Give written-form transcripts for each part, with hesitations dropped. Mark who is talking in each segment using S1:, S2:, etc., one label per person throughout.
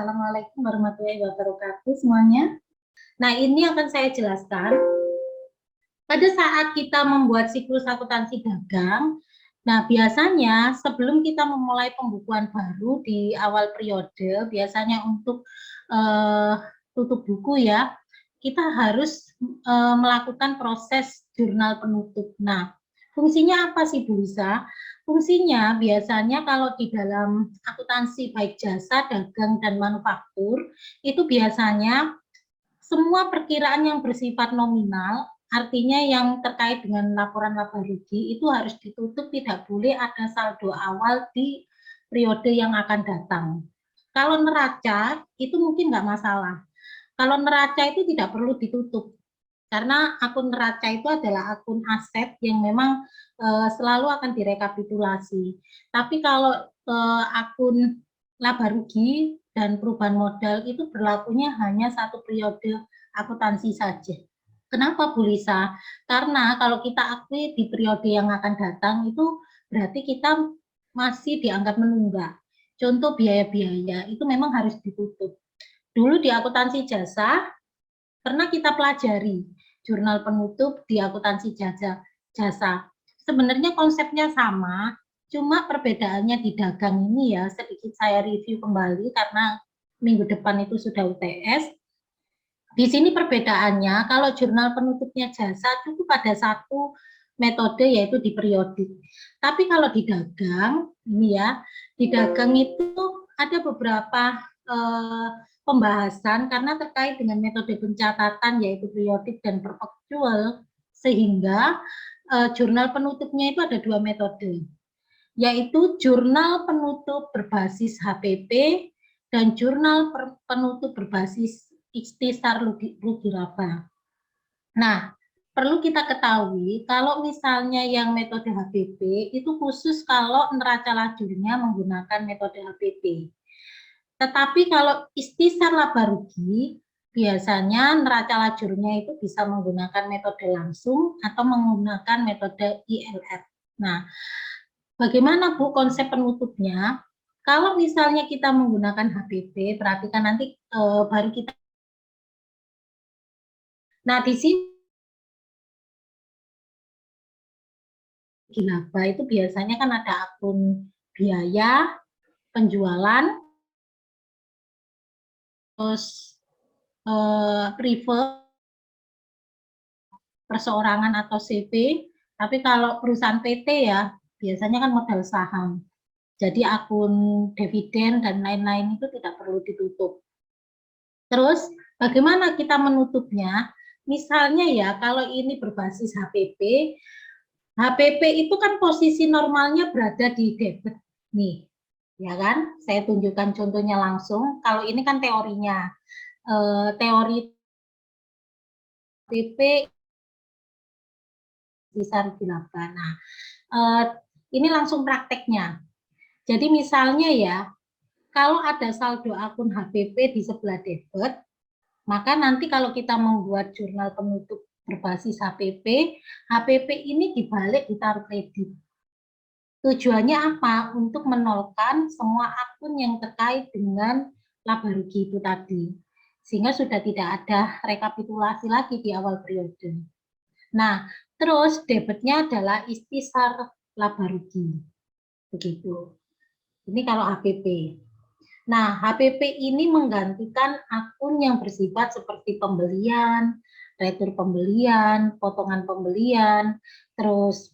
S1: Assalamualaikum warahmatullahi wabarakatuh semuanya. Nah, ini akan saya jelaskan. Pada saat kita membuat siklus akuntansi dagang, nah biasanya sebelum kita memulai pembukuan baru di awal periode, biasanya untuk tutup buku ya, kita harus melakukan proses jurnal penutup. Nah, fungsinya apa sih Bu Lisa? Fungsinya biasanya kalau di dalam akuntansi baik jasa, dagang, dan manufaktur, itu biasanya semua perkiraan yang bersifat nominal, artinya yang terkait dengan laporan laba rugi, itu harus ditutup, tidak boleh ada saldo awal di periode yang akan datang. Kalau neraca, itu mungkin nggak masalah. Kalau neraca itu tidak perlu ditutup, karena akun neraca itu adalah akun aset yang memang selalu akan direkapitulasi. Tapi kalau akun laba rugi dan perubahan modal itu berlakunya hanya satu periode akuntansi saja. Kenapa Bu Lisa? Karena kalau kita akui di periode yang akan datang itu berarti kita masih dianggap menunggak. Contoh biaya-biaya itu memang harus ditutup. Dulu di akuntansi jasa pernah kita pelajari jurnal penutup di akuntansi jasa. Sebenarnya konsepnya sama, cuma perbedaannya di dagang ini ya, sedikit saya review kembali karena minggu depan itu sudah UTS. Di sini perbedaannya, kalau jurnal penutupnya jasa cukup pada satu metode yaitu di periodik. Tapi kalau di dagang, ini ya, di dagang itu ada beberapa pembahasan karena terkait dengan metode pencatatan yaitu periodik dan perpektual, sehingga jurnal penutupnya itu ada dua metode, yaitu jurnal penutup berbasis HPP dan jurnal penutup berbasis ikhtisar rugi laba. Nah, perlu kita ketahui kalau misalnya yang metode HPP itu khusus kalau neraca lajurnya menggunakan metode HPP. Tetapi kalau ikhtisar laba rugi, biasanya neraca lajurnya itu bisa menggunakan metode langsung atau menggunakan metode ILR. Nah, bagaimana Bu konsep penutupnya? Kalau misalnya kita menggunakan HPP, perhatikan nanti baru kita. Nah, di sini laba itu biasanya kan ada akun biaya, penjualan, terus prefer perseorangan atau CV, tapi kalau perusahaan PT ya biasanya kan modal saham. Jadi akun dividen dan lain-lain itu tidak perlu ditutup. Terus bagaimana kita menutupnya? Misalnya ya kalau ini berbasis HPP, HPP itu kan posisi normalnya berada di debit nih, ya kan? Saya tunjukkan contohnya langsung. Kalau ini kan teorinya, teori HPP bisa dilakukan. Nah, ini langsung prakteknya. Jadi misalnya ya, kalau ada saldo akun HPP di sebelah debit, maka nanti kalau kita membuat jurnal penutup berbasis HPP, HPP ini dibalik ditaruh kredit. Tujuannya apa? Untuk menolkan semua akun yang terkait dengan laba rugi itu tadi. Sehingga sudah tidak ada rekapitulasi lagi di awal periode. Nah, terus debitnya adalah ikhtisar laba rugi. Begitu. Ini kalau HPP. Nah, HPP ini menggantikan akun yang bersifat seperti pembelian, retur pembelian, potongan pembelian, terus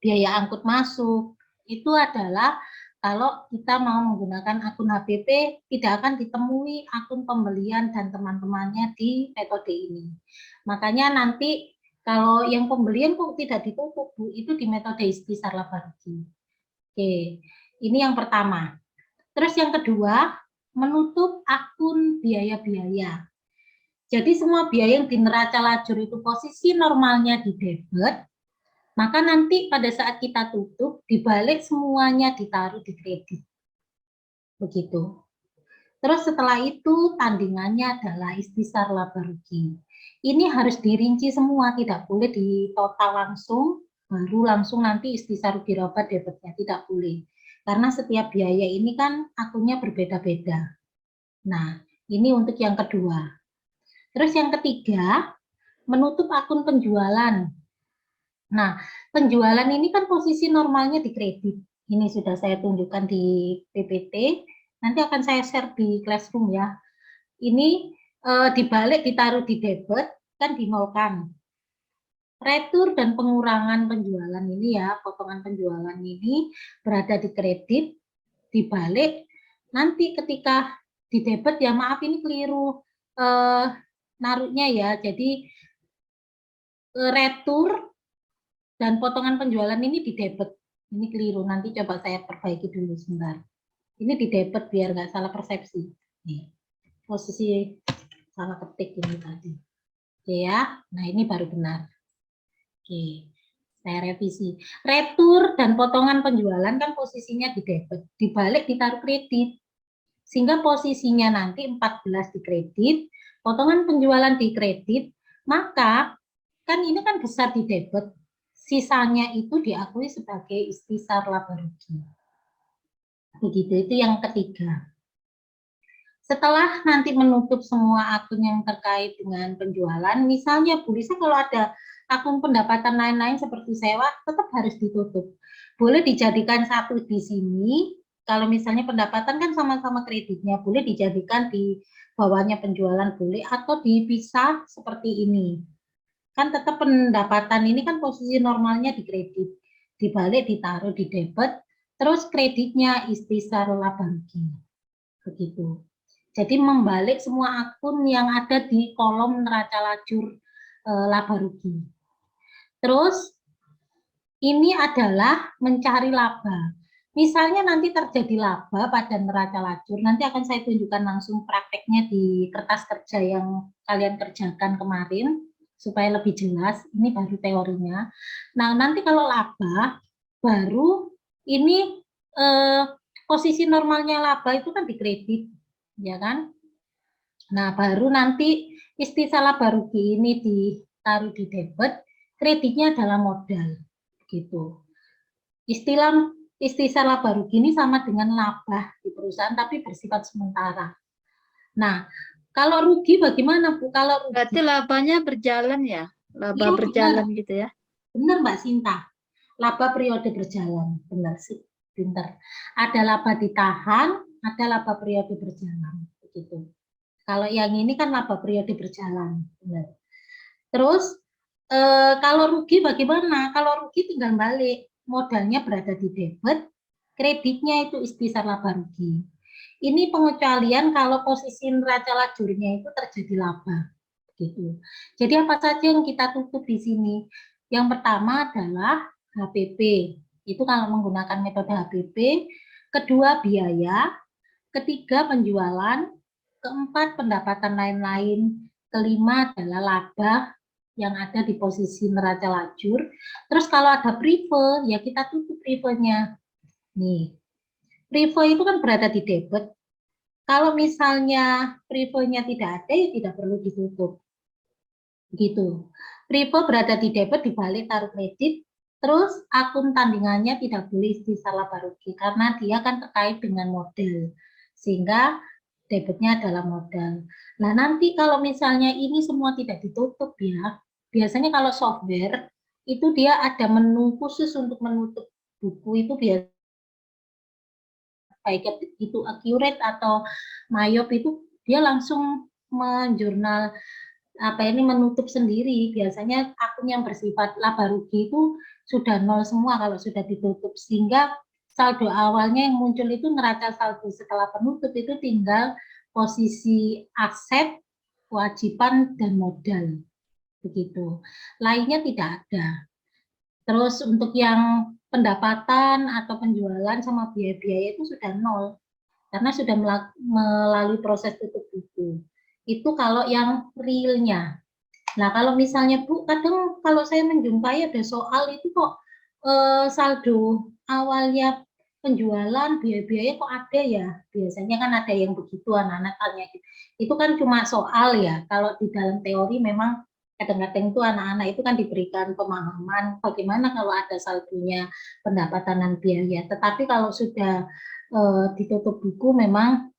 S1: biaya angkut masuk. Itu adalah kalau kita mau menggunakan akun HPP, tidak akan ditemui akun pembelian dan teman-temannya di metode ini. Makanya nanti kalau yang pembelian kok tidak ditutup, Bu, itu di metode ikhtisar laba rugi. Oke, ini yang pertama. Terus yang kedua, menutup akun biaya-biaya. Jadi semua biaya yang di neraca lajur itu posisi normalnya di debit, maka nanti pada saat kita tutup, dibalik semuanya ditaruh di kredit. Begitu. Terus setelah itu tandingannya adalah ikhtisar laba rugi. Ini harus dirinci semua, tidak boleh di total langsung, baru langsung nanti ikhtisar rugi laba debitnya, tidak boleh. Karena setiap biaya ini kan akunnya berbeda-beda. Nah, ini untuk yang kedua. Terus yang ketiga, menutup akun penjualan. Nah, penjualan ini kan posisi normalnya di kredit. Ini sudah saya tunjukkan di PPT. Nanti akan saya share di Classroom ya. Ini dibalik ditaruh di debit, kan dimaukan. Retur dan pengurangan penjualan ini ya, potongan penjualan ini berada di kredit, dibalik nanti ketika di debit ya maaf ini keliru naruhnya ya. Jadi retur dan potongan penjualan ini di debit. Ini keliru, nanti coba saya perbaiki dulu sebentar. Ini di debit biar nggak salah persepsi. Nih, posisi salah ketik ini tadi. Oke ya, nah ini baru benar. Oke, saya revisi. Retur dan potongan penjualan kan posisinya di debit, dibalik ditaruh kredit. Sehingga posisinya nanti 14 di kredit, potongan penjualan di kredit, maka kan ini kan besar di debit, sisanya itu diakui sebagai istisar laba rugi. Begitu, itu yang ketiga. Setelah nanti menutup semua akun yang terkait dengan penjualan, misalnya Bu Lisa kalau ada akun pendapatan lain-lain seperti sewa, tetap harus ditutup. Boleh dijadikan satu di sini, kalau misalnya pendapatan kan sama-sama kreditnya, boleh dijadikan di bawahnya penjualan boleh, atau dipisah seperti ini. Kan tetap pendapatan ini kan posisi normalnya di kredit, dibalik ditaruh di debit, terus kreditnya istisar laba rugi. Begitu. Jadi membalik semua akun yang ada di kolom neraca lajur laba rugi. Terus ini adalah mencari laba. Misalnya nanti terjadi laba pada neraca lajur, nanti akan saya tunjukkan langsung prakteknya di kertas kerja yang kalian kerjakan kemarin, supaya lebih jelas, ini baru teorinya. Nah, nanti kalau laba, baru ini posisi normalnya laba itu kan di kredit, ya kan? Nah, baru nanti istisar laba rugi ini ditaruh di debit, kreditnya adalah modal, gitu. Istilah istisar laba rugi ini sama dengan laba di perusahaan, tapi bersifat sementara. Nah, kalau rugi bagaimana Bu? Kalau rugi,
S2: berarti labanya berjalan ya, laba
S1: iya,
S2: berjalan
S1: benar.
S2: gitu ya.
S1: Benar Mbak Sinta, laba periode berjalan, benar sih, pinter. Ada laba ditahan, ada laba periode berjalan, begitu. Kalau yang ini kan laba periode berjalan, benar. Terus kalau rugi bagaimana? Kalau rugi tinggal balik, modalnya berada di debit, kreditnya itu istisar laba rugi. Ini pengecualian kalau posisi neraca lajurnya itu terjadi laba, gitu. Jadi apa saja yang kita tutup di sini? Yang pertama adalah HPP, itu kalau menggunakan metode HPP. Kedua biaya, ketiga penjualan, keempat pendapatan lain-lain, kelima adalah laba yang ada di posisi neraca lajur. Terus kalau ada prive, ya kita tutup privenya. Nih, prive itu kan berada di debit. Kalau misalnya privenya tidak ada, ya tidak perlu ditutup. Gitu. Prive berada di debit, dibalik taruh kredit, terus akun tandingannya tidak boleh istisar laba rugi karena dia kan terkait dengan modal. Sehingga debitnya adalah modal. Nah, nanti kalau misalnya ini semua tidak ditutup ya, biasanya kalau software itu dia ada menu khusus untuk menutup buku itu biasa baik itu accurate atau myop itu dia langsung menjurnal apa ini menutup sendiri. Biasanya akun yang bersifat laba rugi itu sudah nol semua kalau sudah ditutup, sehingga saldo awalnya yang muncul itu neraca saldo setelah penutup itu tinggal posisi aset, kewajiban, dan modal. Begitu. Lainnya tidak ada. Terus untuk yang pendapatan atau penjualan sama biaya-biaya itu sudah nol karena sudah melalui proses tutup buku. Itu kalau yang realnya. Nah, kalau misalnya Bu, kadang kalau saya menjumpai ada soal itu kok saldo awalnya penjualan biaya-biaya kok ada ya. Biasanya kan ada yang begitu anak-anak tanya gitu. Itu kan cuma soal ya. Kalau di dalam teori memang kadang-kadang itu anak-anak itu kan diberikan pemahaman bagaimana kalau ada saldonya pendapatan dan biaya. Tetapi kalau sudah ditutup buku memang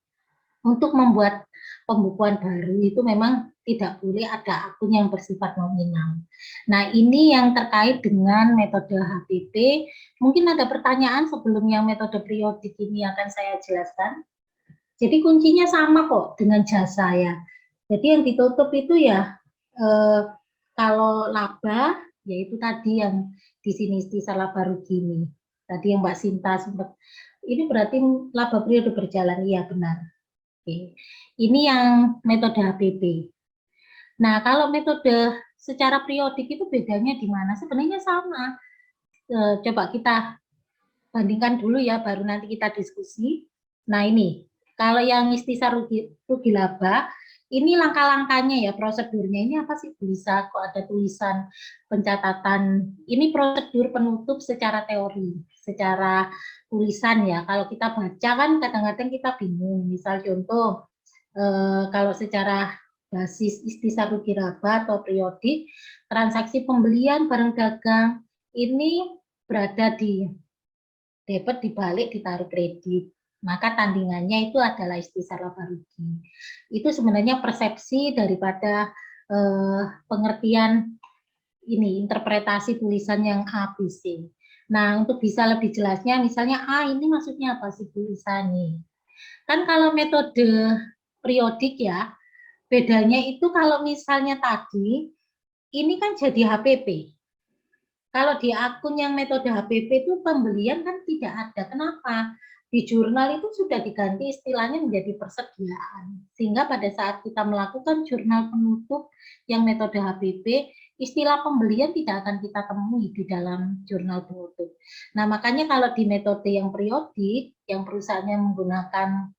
S1: untuk membuat pembukuan baru itu memang tidak boleh ada akun yang bersifat nominal. Nah, ini yang terkait dengan metode HPP. Mungkin ada pertanyaan sebelum yang metode periodik ini akan saya jelaskan. Jadi kuncinya sama kok dengan jasa ya. Jadi yang ditutup itu ya kalau laba, yaitu tadi yang di sini istilah laba rugi ini. Tadi yang Mbak Sinta sempat, ini berarti laba periode berjalan, iya benar. Oke. Ini yang metode HPP. Nah, kalau metode secara periodik itu bedanya di mana? Sebenarnya sama. Coba kita bandingkan dulu ya, baru nanti kita diskusi. Nah, ini kalau yang istisar rugi laba, ini langkah-langkahnya ya, prosedurnya. Ini apa sih? Bisa kok ada tulisan pencatatan. Ini prosedur penutup secara teori, secara tulisan ya. Kalau kita baca kan kadang-kadang kita bingung. Misal contoh, kalau secara basis istisar rugi laba atau periodik, transaksi pembelian barang dagang ini berada di debit dibalik ditaruh kredit, maka tandingannya itu adalah istisar laba rugi. Itu sebenarnya persepsi daripada pengertian ini, interpretasi tulisan yang A, B, C. Nah, untuk bisa lebih jelasnya, misalnya A ini maksudnya apa sih tulisan nih? Kan kalau metode periodik ya, bedanya itu kalau misalnya tadi, ini kan jadi HPP. Kalau di akun yang metode HPP itu pembelian kan tidak ada. Kenapa? Di jurnal itu sudah diganti istilahnya menjadi persediaan. Sehingga pada saat kita melakukan jurnal penutup yang metode HPP, istilah pembelian tidak akan kita temui di dalam jurnal penutup. Nah, makanya kalau di metode yang periodik, yang perusahaannya menggunakan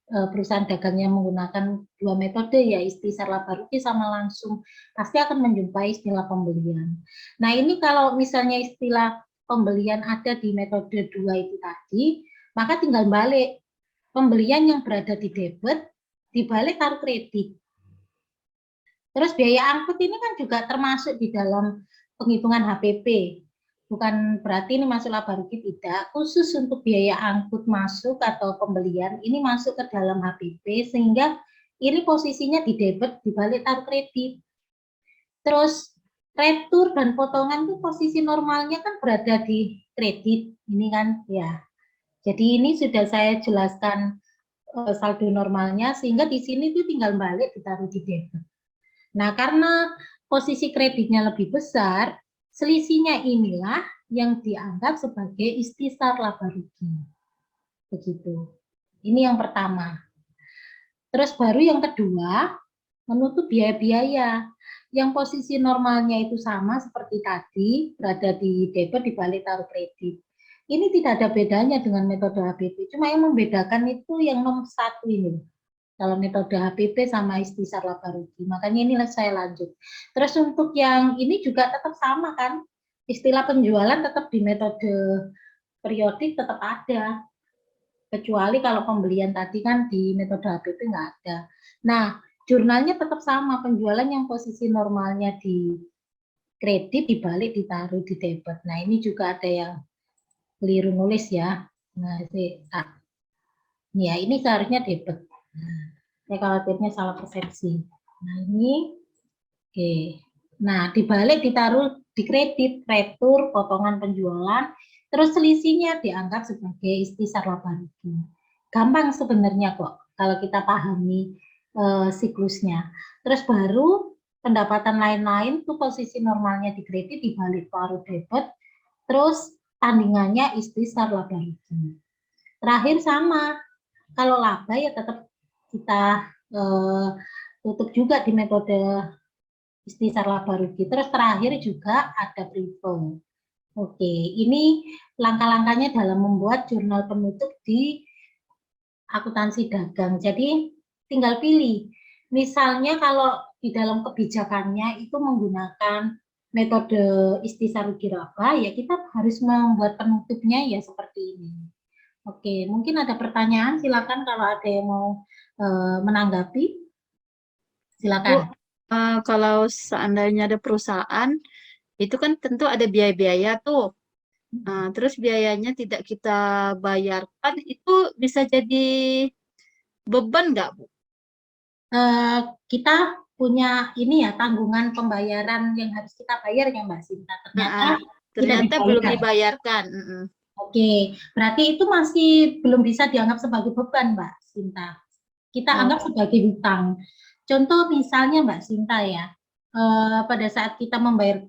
S1: perusahaan dagangnya menggunakan dua metode ya istisar laba rugi sama langsung, pasti akan menjumpai istilah pembelian. Nah, ini kalau misalnya istilah pembelian ada di metode dua itu tadi, maka tinggal balik pembelian yang berada di debit dibalik taruh kredit. Terus biaya angkut ini kan juga termasuk di dalam penghitungan HPP. Bukan berarti ini masuk laba rugi, tidak. Khusus untuk biaya angkut masuk atau pembelian, ini masuk ke dalam HPP, sehingga ini posisinya di debit dibalik taruh kredit. Terus retur dan potongan itu posisi normalnya kan berada di kredit. Ini kan ya. Jadi ini sudah saya jelaskan saldo normalnya, sehingga di sini tuh tinggal balik ditaruh di debit. Nah, karena posisi kreditnya lebih besar, selisihnya inilah yang dianggap sebagai istisar laba rugi. Begitu. Ini yang pertama. Terus baru yang kedua, menutup biaya-biaya. Yang posisi normalnya itu sama seperti tadi, berada di debit dibalik taruh kredit. Ini tidak ada bedanya dengan metode HPP, cuma yang membedakan itu yang nomor satu ini. Kalau metode HPP sama istisar laba rugi. Makanya inilah saya lanjut. Terus untuk yang ini juga tetap sama kan? Istilah penjualan tetap di metode periodik tetap ada. Kecuali kalau pembelian tadi kan di metode HPP nggak ada. Nah, jurnalnya tetap sama. Penjualan yang posisi normalnya di kredit dibalik ditaruh di debit. Nah, ini juga ada yang keliru nulis ya. Nah, ini seharusnya debit. Nah, saya khawatirnya salah persepsi. Nah, ini oke. Nah, dibalik ditaruh di kredit, retur, potongan penjualan, terus selisihnya dianggap sebagai istisar laba rugi. Gampang sebenarnya kok kalau kita pahami siklusnya. Terus baru pendapatan lain-lain tuh posisi normalnya di kredit dibalik taruh debit, terus tandingannya istisar laba rugi. Terakhir sama, kalau laba ya tetap kita tutup juga di metode istisar laba rugi. Terus terakhir juga ada prevo. Oke, ini langkah-langkahnya dalam membuat jurnal penutup di akuntansi dagang. Jadi tinggal pilih. Misalnya kalau di dalam kebijakannya itu menggunakan metode istisar rugi laba, ya kita harus membuat penutupnya ya seperti ini. Oke, mungkin ada pertanyaan, silakan kalau ada yang mau menanggapi, silakan.
S2: Kalau seandainya ada perusahaan, itu kan tentu ada biaya-biaya tuh. Terus biayanya tidak kita bayarkan, itu bisa jadi beban nggak, Bu?
S1: Kita punya ini ya, tanggungan pembayaran yang harus kita bayar ya Mbak Sinta. Ternyata
S2: Nah,
S1: tidak
S2: ternyata belum
S1: dibayar.
S2: dibayarkan. Mm-mm.
S1: Oke, berarti itu masih belum bisa dianggap sebagai beban, Mbak Sinta. Kita
S2: Oh,
S1: anggap sebagai hutang. Contoh misalnya Mbak Sinta ya, pada saat kita membayar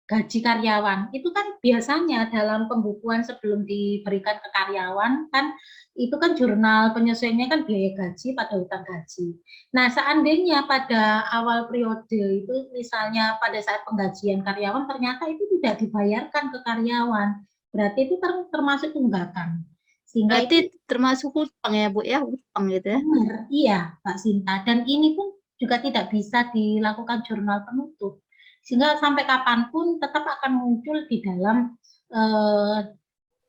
S1: gaji karyawan, itu kan biasanya dalam pembukuan sebelum diberikan ke karyawan, kan itu kan jurnal penyesuaiannya kan biaya gaji pada hutang gaji. Nah, seandainya pada awal periode itu misalnya pada saat penggajian karyawan ternyata itu tidak dibayarkan ke karyawan, berarti itu termasuk tunggakan. Sehingga
S2: berarti
S1: itu
S2: termasuk hutang ya, Bu ya, hutang gitu ya.
S1: benar, iya Mbak Sinta. Dan ini pun juga tidak bisa dilakukan jurnal penutup. Sehingga sampai kapanpun tetap akan muncul di dalam eh,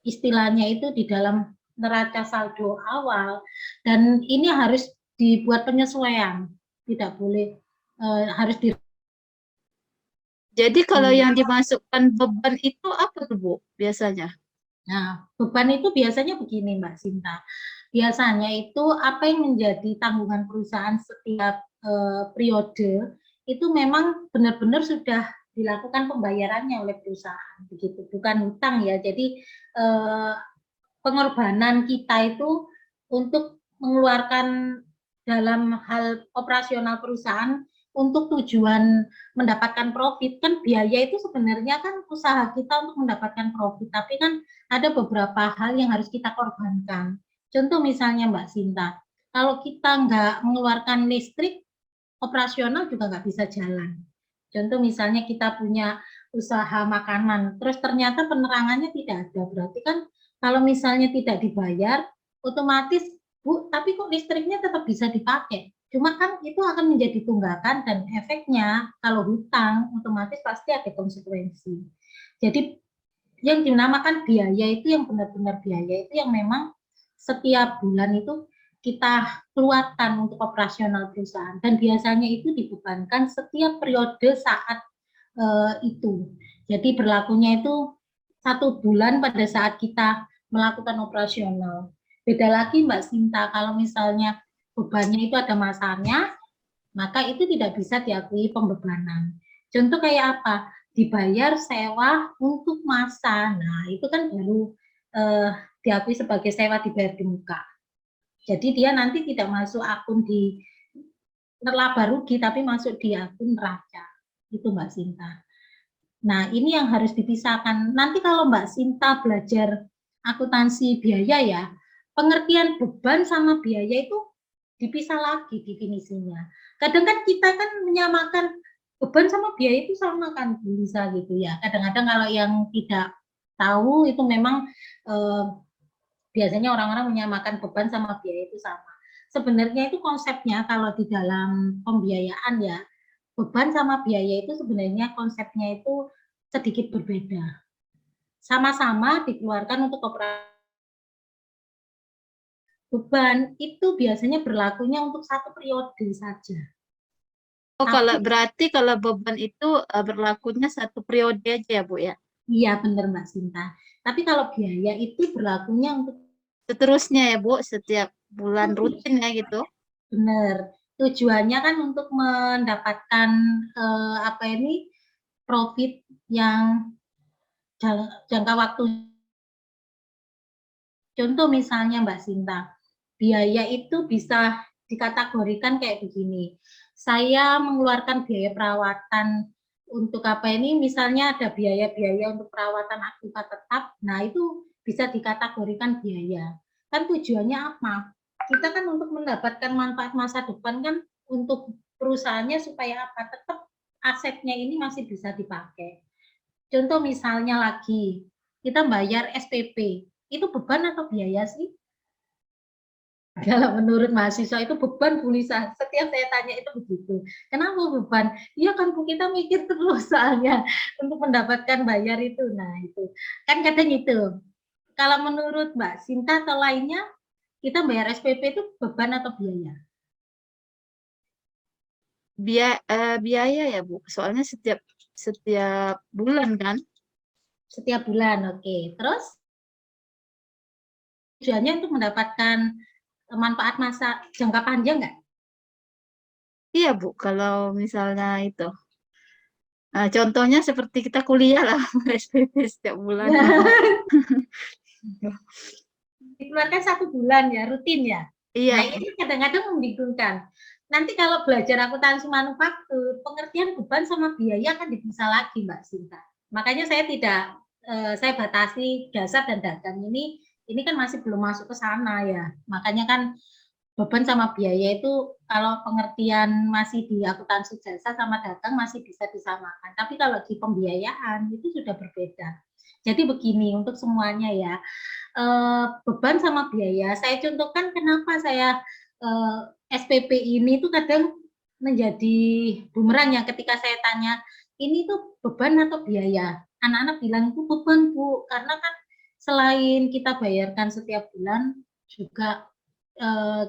S1: istilahnya itu di dalam neraca saldo awal. Dan ini harus dibuat penyesuaian. Tidak boleh harus di.
S2: Jadi kalau yang dimasukkan beban itu apa tuh, Bu, biasanya?
S1: Nah, beban itu biasanya begini Mbak Sinta. Biasanya itu apa yang menjadi tanggungan perusahaan setiap periode itu memang benar-benar sudah dilakukan pembayarannya oleh perusahaan begitu, bukan hutang ya. Jadi eh, pengorbanan kita itu untuk mengeluarkan dalam hal operasional perusahaan untuk tujuan mendapatkan profit, kan biaya itu sebenarnya kan usaha kita untuk mendapatkan profit, tapi kan ada beberapa hal yang harus kita korbankan. Contoh misalnya Mbak Sinta, kalau kita nggak mengeluarkan listrik, operasional juga nggak bisa jalan. Contoh misalnya kita punya usaha makanan, terus ternyata penerangannya tidak ada, berarti kan kalau misalnya tidak dibayar, otomatis Bu, tapi kok listriknya tetap bisa dipakai. Cuma kan itu akan menjadi tunggakan dan efeknya kalau hutang otomatis pasti ada konsekuensi. Jadi yang dinamakan biaya itu yang benar-benar biaya itu yang memang setiap bulan itu kita keluarkan untuk operasional perusahaan dan biasanya itu dibebankan setiap periode saat itu. Jadi berlakunya itu 1 bulan pada saat kita melakukan operasional. Beda lagi Mbak Sinta, kalau misalnya bebannya itu ada masanya, maka itu tidak bisa diakui pembebanan. Contoh kayak apa? Dibayar sewa untuk masa. Nah, itu kan baru eh, diakui sebagai sewa dibayar di muka. Jadi dia nanti tidak masuk akun di laba rugi, tapi masuk di akun neraca. Itu Mbak Sinta. Nah, ini yang harus dipisahkan. Nanti kalau Mbak Sinta belajar akuntansi biaya ya, pengertian beban sama biaya itu dipisah lagi definisinya. Kadang kan kita kan menyamakan beban sama biaya itu sama kan bisa gitu ya. Kadang-kadang kalau yang tidak tahu itu memang biasanya orang-orang menyamakan beban sama biaya itu sama. Sebenarnya itu konsepnya kalau di dalam pembiayaan ya, beban sama biaya itu sebenarnya konsepnya itu sedikit berbeda. Sama-sama dikeluarkan untuk operasi. Beban itu biasanya berlakunya untuk 1 periode saja.
S2: Oh, kalau
S1: Tapi
S2: berarti kalau beban itu berlakunya 1 periode aja ya, Bu ya.
S1: iya benar Mbak Sinta. Tapi kalau biaya itu berlakunya untuk
S2: Seterusnya ya, Bu, setiap bulan rutin ya gitu.
S1: benar. Tujuannya kan untuk mendapatkan apa ini profit yang jangka waktu. Contoh misalnya Mbak Sinta, biaya itu bisa dikategorikan kayak begini. Saya mengeluarkan biaya perawatan untuk apa ini, misalnya ada biaya-biaya untuk perawatan akibat tetap, nah itu bisa dikategorikan biaya. Kan tujuannya apa? Kita kan untuk mendapatkan manfaat masa depan kan untuk perusahaannya supaya apa? Tetap asetnya ini masih bisa dipakai. Contoh misalnya lagi, kita bayar SPP, itu beban atau biaya sih? Kalau menurut mahasiswa itu beban Bu Lisa. Setiap saya tanya itu begitu. Kenapa beban? Iya kan Bu, kita mikir terus soalnya untuk mendapatkan bayar itu. Nah itu kan kadang itu. Kalau menurut Mbak Sinta atau lainnya, kita bayar SPP itu beban atau biaya?
S2: Biaya ya, Bu. Soalnya setiap setiap bulan kan.
S1: Setiap bulan, oke. Terus tujuannya untuk mendapatkan manfaat masa jangka panjang nggak?
S2: Iya Bu, kalau misalnya itu. Contohnya seperti kita kuliah lah, SPP setiap bulan.
S1: Dikeluarkan 1 bulan ya, rutin ya. Nah,
S2: Iya,
S1: ini kadang-kadang membingungkan. Nanti kalau belajar akuntansi manufaktur, pengertian beban sama biaya kan dipisah lagi, Mbak Sinta. Makanya saya batasi dasar dan dagang ini kan masih belum masuk ke sana ya. Makanya kan beban sama biaya itu kalau pengertian masih di akuntansi jasa sama dagang masih bisa disamakan. Tapi kalau di pembiayaan itu sudah berbeda. Jadi begini untuk semuanya ya, beban sama biaya. Saya contohkan kenapa saya SPP ini tuh kadang menjadi bumerang ya ketika saya tanya, ini tuh beban atau biaya? Anak-anak bilang itu beban Bu, karena kan selain kita bayarkan setiap bulan juga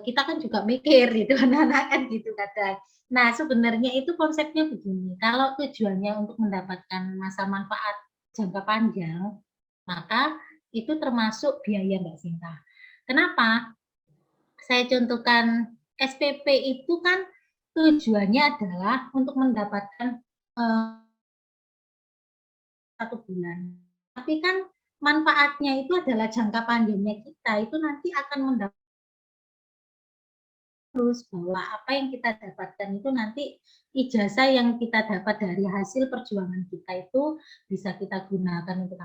S1: kita kan juga mikir itu anak-anak kan gitu kadang. Nah sebenarnya itu konsepnya begini, kalau tujuannya untuk mendapatkan masa manfaat jangka panjang, maka itu termasuk biaya Mbak Sinta. Kenapa? Saya contohkan SPP itu kan tujuannya adalah untuk mendapatkan 1 bulan. Tapi kan manfaatnya itu adalah jangka panjangnya kita itu nanti akan mendapat terus bahwa apa yang kita dapatkan itu nanti ijazah yang kita dapat dari hasil perjuangan kita itu bisa kita gunakan untuk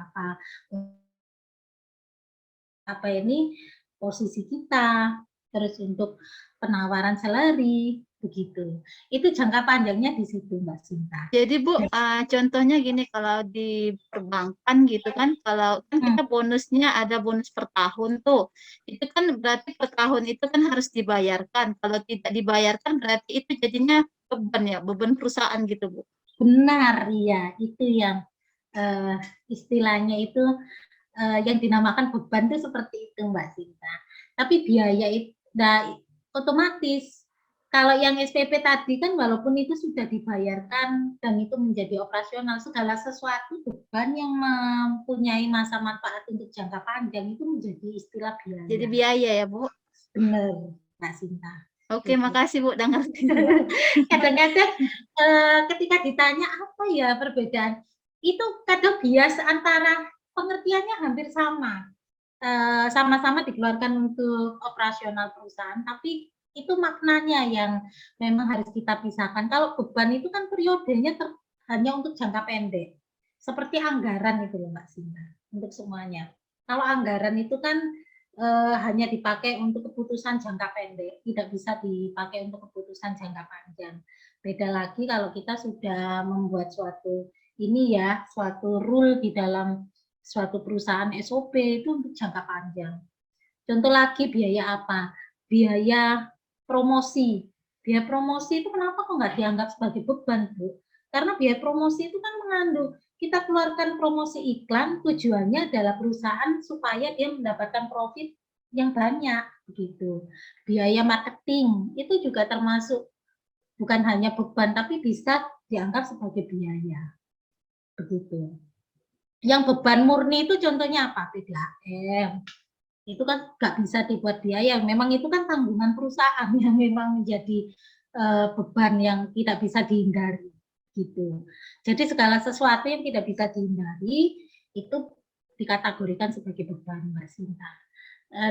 S1: apa ini posisi kita, terus untuk penawaran salary begitu. Itu jangka panjangnya di situ Mbak Sinta.
S2: jadi Bu, contohnya gini, kalau di perbankan gitu kan, kalau kan kita bonusnya ada bonus per tahun tuh, itu kan berarti per tahun itu kan harus dibayarkan. Kalau tidak dibayarkan berarti itu jadinya beban ya, beban perusahaan gitu Bu.
S1: Benar, iya, itu yang istilahnya itu yang dinamakan beban itu seperti itu Mbak Sinta. Tapi biaya itu otomatis kalau yang SPP tadi kan walaupun itu sudah dibayarkan dan itu menjadi operasional, segala sesuatu beban yang mempunyai masa manfaat untuk jangka panjang itu menjadi istilah biaya.
S2: Jadi biaya ya Bu.
S1: Benar Mbak Sinta.
S2: Oke, makasih Bu, udah ngerti.
S1: Kadang-kadang ketika ditanya apa ya perbedaan, itu kadang bias antara pengertiannya hampir sama. Sama-sama dikeluarkan untuk operasional perusahaan, tapi itu maknanya yang memang harus kita pisahkan. Kalau beban itu kan periodenya hanya untuk jangka pendek, seperti anggaran itu loh Mbak Sinta, untuk semuanya. Kalau anggaran itu kan hanya dipakai untuk keputusan jangka pendek, tidak bisa dipakai untuk keputusan jangka panjang. Beda lagi kalau kita sudah membuat suatu rule di dalam suatu perusahaan SOP itu untuk jangka panjang. Contoh lagi biaya apa? Biaya promosi. Biaya promosi itu kenapa kok nggak dianggap sebagai beban, Bu? Karena biaya promosi itu kan mengandung kita keluarkan promosi iklan, tujuannya adalah perusahaan supaya dia mendapatkan profit yang banyak begitu. Biaya marketing itu juga termasuk bukan hanya beban tapi bisa dianggap sebagai biaya. Begitu. Yang beban murni itu contohnya apa? PDAM. Itu kan nggak bisa dibuat biaya. Memang itu kan tanggungan perusahaan yang memang menjadi beban yang tidak bisa dihindari. Gitu. Jadi segala sesuatu yang tidak bisa dihindari itu dikategorikan sebagai beban, Mbak Sinta.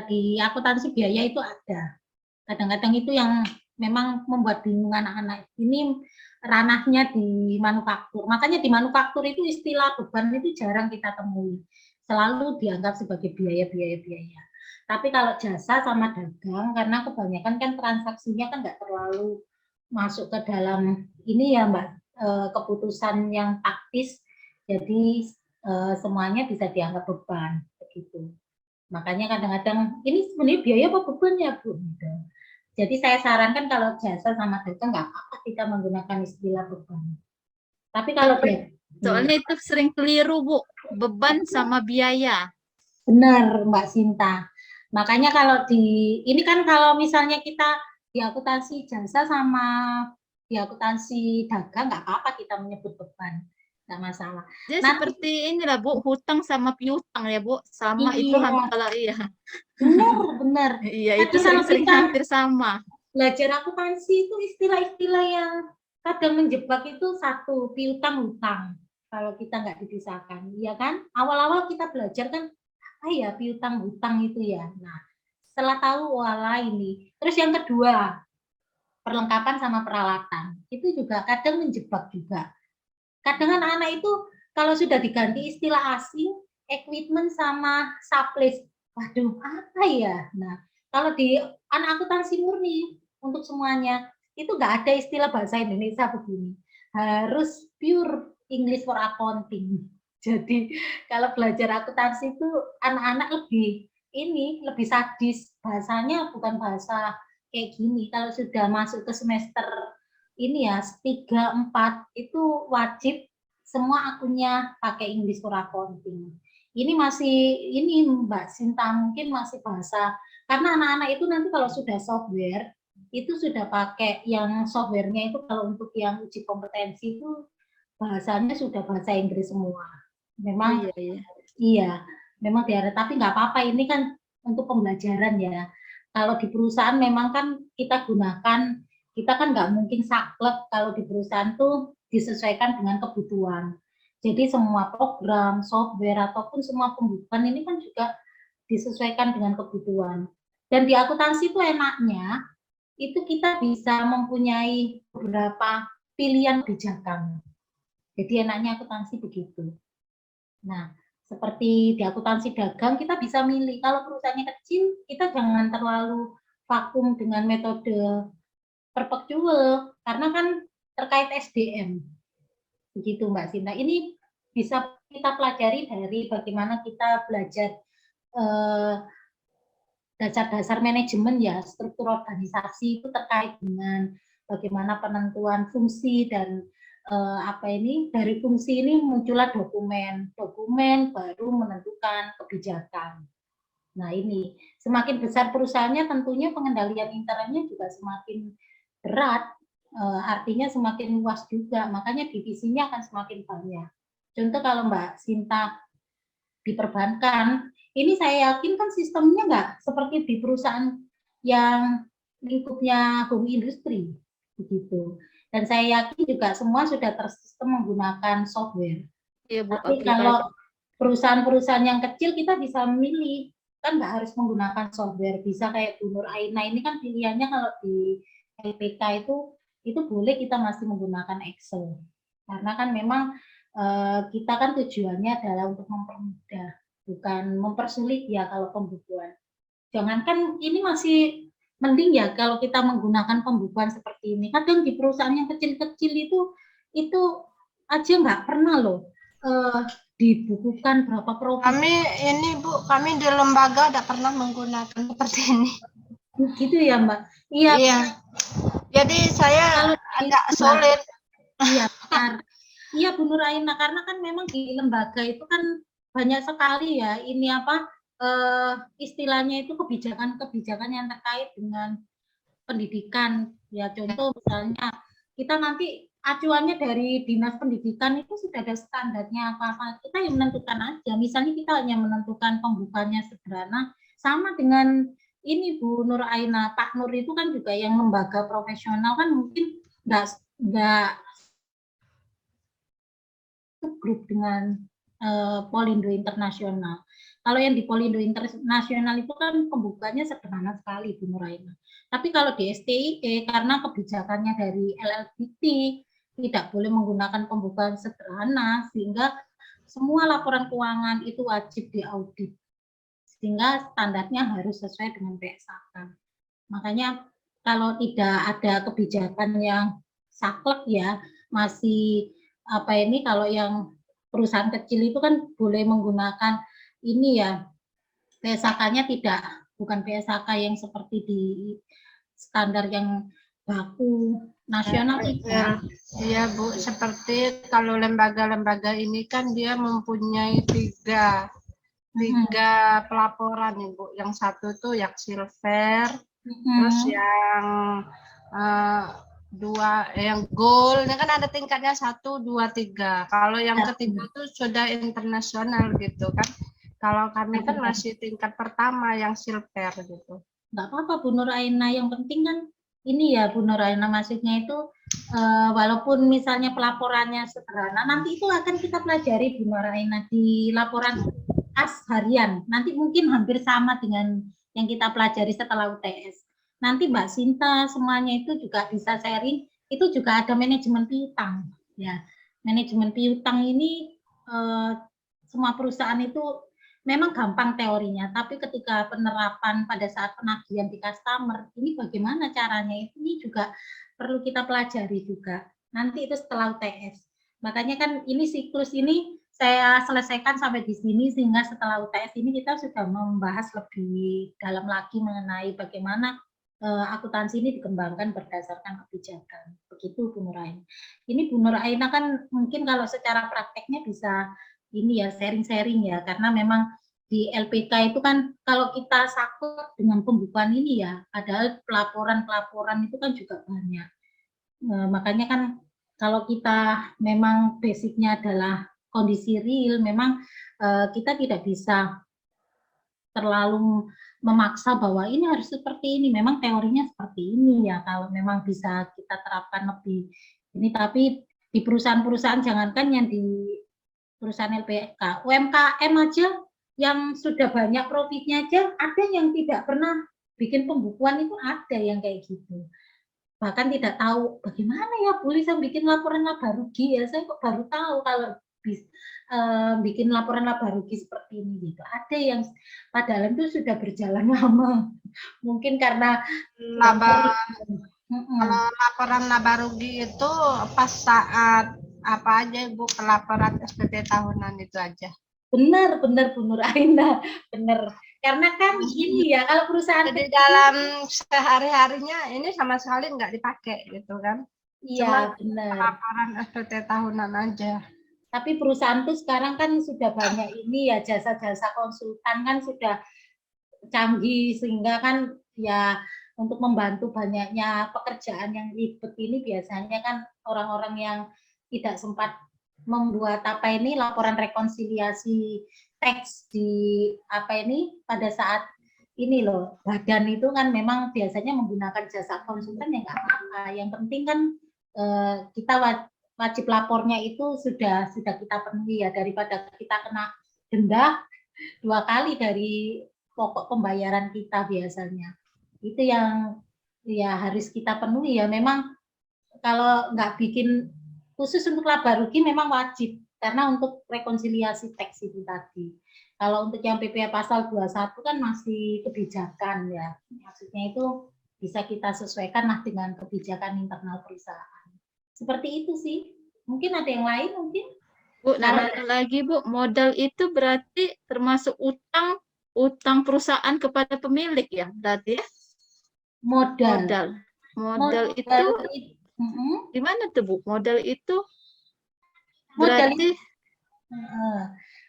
S1: Di akuntansi biaya itu ada. Kadang-kadang itu yang memang membuat bingung anak-anak. Ini ranahnya di manufaktur. Makanya di manufaktur itu istilah beban itu jarang kita temui. Selalu dianggap sebagai biaya. Tapi kalau jasa sama dagang, karena kebanyakan kan transaksinya kan nggak terlalu masuk ke dalam ini ya Mbak, keputusan yang taktis, jadi semuanya bisa dianggap beban begitu. Makanya kadang-kadang ini sebenarnya biaya apa beban ya Bu? Gitu. Jadi saya sarankan kalau jasa sama dagang nggak apa-apa kita menggunakan istilah beban. Tapi kalau
S2: Soalnya itu sering keliru Bu, beban sama biaya.
S1: benar Mbak Sinta. Makanya kalau ini kan kalau misalnya kita di akuntansi jasa sama di akuntansi dagang nggak apa-apa kita menyebut beban. nggak masalah.
S2: Jadi
S1: Nanti
S2: seperti inilah Bu, hutang sama piutang ya Bu, sama itu
S1: iya,
S2: kalau iya.
S1: benar.
S2: Iya, itu
S1: Kadang kalau
S2: sering-sering
S1: kita
S2: hampir sama.
S1: belajar akuntansi itu istilah-istilah yang kadang menjebak itu satu, piutang hutang. Kalau kita nggak dipisahkan, ya kan? Awal-awal kita belajar kan, ya piutang hutang itu ya. Nah, setelah tahu wala ini. Terus yang kedua, perlengkapan sama peralatan. Itu juga kadang menjebak juga. Kadang anak-anak itu kalau sudah diganti istilah asing, equipment sama supplies. Waduh, apa ya? Nah, kalau di anak akuntansi murni untuk semuanya, itu nggak ada istilah bahasa Indonesia begini. Harus pure English for accounting. Jadi kalau belajar akuntansi itu anak-anak lebih sadis. Bahasanya bukan bahasa kayak gini. Kalau sudah masuk ke semester ini ya 3, 4 itu wajib semua akunnya pakai English for accounting. Ini masih ini Mbak Sinta mungkin masih bahasa karena anak-anak itu nanti kalau sudah software itu sudah pakai yang softwarenya itu kalau untuk yang uji kompetensi itu bahasanya sudah bahasa Inggris semua.
S2: Oh
S1: Memang
S2: iya iya.
S1: iya, memang diarah tapi nggak apa-apa ini kan untuk pembelajaran ya. Kalau di perusahaan memang kan kita kan nggak mungkin saklek kalau di perusahaan tuh disesuaikan dengan kebutuhan. Jadi semua program, software ataupun semua pembukuan ini kan juga disesuaikan dengan kebutuhan. Dan di akuntansi itu enaknya itu kita bisa mempunyai beberapa pilihan kebijakan. Jadi enaknya akuntansi begitu. Nah, seperti di akuntansi dagang kita bisa milih. Kalau perusahaannya kecil, kita jangan terlalu vakum dengan metode perpetual karena kan terkait SDM. Begitu Mbak Sinta. Ini bisa kita pelajari dari bagaimana kita belajar eh, dasar-dasar manajemen ya, struktur organisasi itu terkait dengan bagaimana penentuan fungsi dan apa ini dari fungsi ini muncullah dokumen baru menentukan kebijakan. Nah ini semakin besar perusahaannya tentunya pengendalian internetnya juga semakin berat, artinya semakin luas juga, makanya divisinya akan semakin banyak. Contoh kalau Mbak Sinta di perbankan, ini saya yakin kan sistemnya nggak seperti di perusahaan yang lingkupnya home industry, begitu. Dan saya yakin juga semua sudah tersistem menggunakan software.
S2: Iya Bu,
S1: Tapi
S2: aplikasi.
S1: kalau perusahaan-perusahaan yang kecil kita bisa memilih, kan nggak harus menggunakan software. Bisa kayak Bu Nur Aina ini kan pilihannya kalau di LPK itu boleh kita masih menggunakan Excel. Karena kan memang kita kan tujuannya adalah untuk mempermudah, bukan mempersulit ya kalau pembukuan. Jangankan ini masih mending ya kalau kita menggunakan pembukuan seperti ini. Kadang di perusahaan yang kecil-kecil itu aja nggak pernah loh dibukukan berapa profesi.
S3: Kami ini Bu, kami di lembaga tidak pernah menggunakan seperti ini.
S1: Gitu ya Mbak. Iya.
S3: Iya. Jadi saya
S1: Kalau
S3: agak sulit.
S1: Iya, benar. Iya Bu Nur Aina karena kan memang di lembaga itu kan banyak sekali ya ini apa istilahnya itu kebijakan-kebijakan yang terkait dengan pendidikan. Ya contoh misalnya kita nanti acuannya dari dinas pendidikan itu sudah ada standarnya apa-apa. Kita yang menentukan aja. Misalnya kita hanya menentukan pembukanya sederhana sama dengan ini Bu Nur Aina. Pak Nur itu kan juga yang lembaga profesional kan mungkin nggak grup dengan Polindo Internasional. Kalau yang di Polindo Internasional itu kan pembukanya sederhana sekali Bu Nuraina. Tapi kalau di STIE karena kebijakannya dari LLBT tidak boleh menggunakan pembukaan sederhana sehingga semua laporan keuangan itu wajib diaudit. Sehingga standarnya harus sesuai dengan PSAK. Makanya kalau tidak ada kebijakan yang saklek ya masih apa ini kalau yang perusahaan kecil itu kan boleh menggunakan ini ya PSAK-nya bukan PSAK yang seperti di standar yang baku nasional tidak.
S3: Iya Bu, seperti kalau lembaga-lembaga ini kan dia mempunyai tiga pelaporan nih Bu. Yang satu tuh yang silver, terus yang yang goalnya kan ada tingkatnya 1, 2, 3. Kalau yang ketiga itu sudah internasional gitu kan. Kalau kami kan masih tingkat pertama yang silver gitu.
S1: Nggak apa-apa Bu Nur Aina, yang penting kan ini ya Bu Nur Aina, maksudnya itu walaupun misalnya pelaporannya sederhana, nanti itu akan kita pelajari Bu Nur Aina di laporan as harian. Nanti mungkin hampir sama dengan yang kita pelajari setelah UTS. Nanti Mbak Sinta semuanya itu juga bisa sharing, itu juga ada manajemen piutang ya. Manajemen piutang ini semua perusahaan itu memang gampang teorinya, tapi ketika penerapan pada saat penagihan di customer, ini bagaimana caranya, ini juga perlu kita pelajari juga. Nanti itu setelah UTS. Makanya kan ini siklus ini saya selesaikan sampai di sini, sehingga setelah UTS ini kita sudah membahas lebih dalam lagi mengenai bagaimana akuntansi ini dikembangkan berdasarkan kebijakan. Begitu Bu Nur Aina. Ini Bu Nur Aina kan mungkin kalau secara prakteknya bisa ini ya sharing-sharing ya, karena memang di LPK itu kan kalau kita sakut dengan pembukuan ini ya, padahal pelaporan-pelaporan itu kan juga banyak. Makanya kan kalau kita memang basicnya adalah kondisi real, memang kita tidak bisa terlalu memaksa bahwa ini harus seperti ini, memang teorinya seperti ini ya, kalau memang bisa kita terapkan lebih ini. Tapi di perusahaan-perusahaan, jangankan yang di perusahaan LPK, UMKM aja yang sudah banyak profitnya aja, ada yang tidak pernah bikin pembukuan, itu ada yang kayak gitu. Bahkan tidak tahu bagaimana ya boleh saya bikin laporan laba rugi ya, saya kok baru tahu kalau bikin laporan laba rugi seperti ini gitu. Ada yang padahal itu sudah berjalan lama. Mungkin karena
S3: kalau laporan laba rugi itu pas saat apa aja Ibu, pelaporan SPT tahunan itu aja.
S1: Benar Bu Nur Aina, benar. Karena kan ini ya, kalau perusahaan
S3: jadi dalam sehari-harinya ini sama sekali nggak dipakai gitu kan.
S1: Iya,
S3: cuma
S1: benar.
S3: laporan SPT tahunan aja.
S1: Tapi perusahaan tuh sekarang kan sudah banyak ini ya, jasa-jasa konsultan kan sudah canggih, sehingga kan ya untuk membantu banyaknya pekerjaan yang ribet ini, biasanya kan orang-orang yang tidak sempat membuat apa ini laporan rekonsiliasi teks di apa ini pada saat ini loh, badan itu kan memang biasanya menggunakan jasa konsultan, ya nggak apa-apa. Yang penting kan kita wajib lapornya itu sudah kita penuhi ya, daripada kita kena denda 2 kali dari pokok pembayaran kita biasanya. Itu yang ya harus kita penuhi ya. Memang kalau nggak bikin khusus untuk laba rugi memang wajib, karena untuk rekonsiliasi teks itu tadi. Kalau untuk yang PPh pasal 21 kan masih kebijakan ya. Maksudnya itu bisa kita sesuaikan lah dengan kebijakan internal perusahaan. Seperti itu sih. Mungkin ada yang lain mungkin?
S2: Bu, nanya lagi Bu, modal itu berarti termasuk utang perusahaan kepada pemilik ya, berarti ya? Modal itu gimana tuh Bu? Modal itu berarti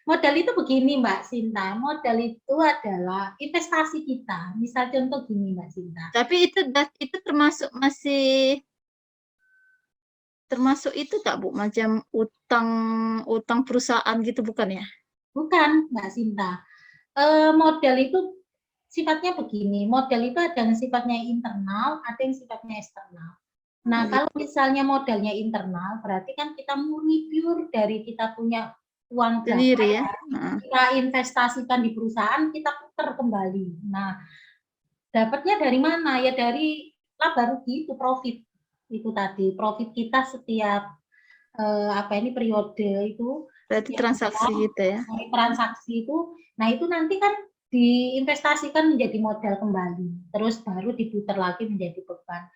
S1: modal itu begini Mbak Sinta, modal itu adalah investasi kita. Misal contoh gini Mbak Sinta.
S2: Tapi itu termasuk itu tak Bu, macam utang perusahaan gitu bukan ya?
S1: Bukan Mbak Sinta. Modal itu sifatnya begini, modal itu ada yang sifatnya internal, ada yang sifatnya eksternal. Nah, kalau misalnya modalnya internal, berarti kan kita murni pure dari kita punya uang
S2: sendiri ya.
S1: Kita investasikan di perusahaan, kita putar kembali. Nah, dapatnya dari mana? Ya dari laba rugi, itu profit. Itu tadi, profit kita setiap periode itu.
S2: Berarti transaksi gitu ya.
S1: Transaksi itu, nah itu nanti kan diinvestasikan menjadi modal kembali, terus baru diputar lagi menjadi beban.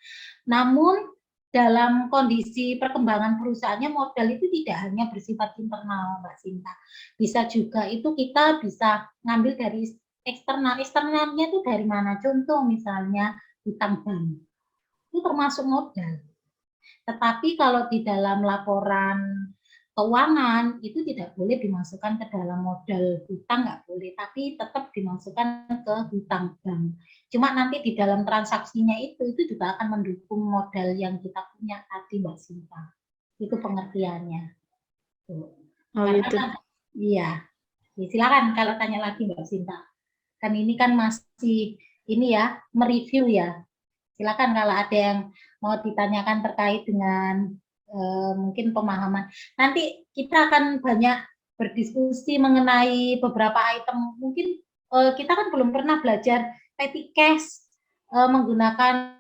S1: Namun dalam kondisi perkembangan perusahaannya, modal itu tidak hanya bersifat internal Mbak Sinta, bisa juga itu kita bisa ngambil dari eksternal. Eksternalnya itu dari mana? Contoh misalnya hutang bank, itu termasuk modal. Tetapi kalau di dalam laporan keuangan itu tidak boleh dimasukkan ke dalam modal hutang, nggak boleh, tapi tetap dimasukkan ke hutang bank. Cuma nanti di dalam transaksinya itu juga akan mendukung modal yang kita punya tadi, Mbak Sinta. Itu pengertiannya. Tuh.
S2: Oh
S1: Karena
S2: gitu.
S1: iya, silakan kalau tanya lagi Mbak Sinta. Kan ini kan masih ini ya, mereview ya. Silakan kalau ada yang mau ditanyakan terkait dengan mungkin pemahaman. Nanti kita akan banyak berdiskusi mengenai beberapa item. Mungkin kita kan belum pernah belajar petty cash menggunakan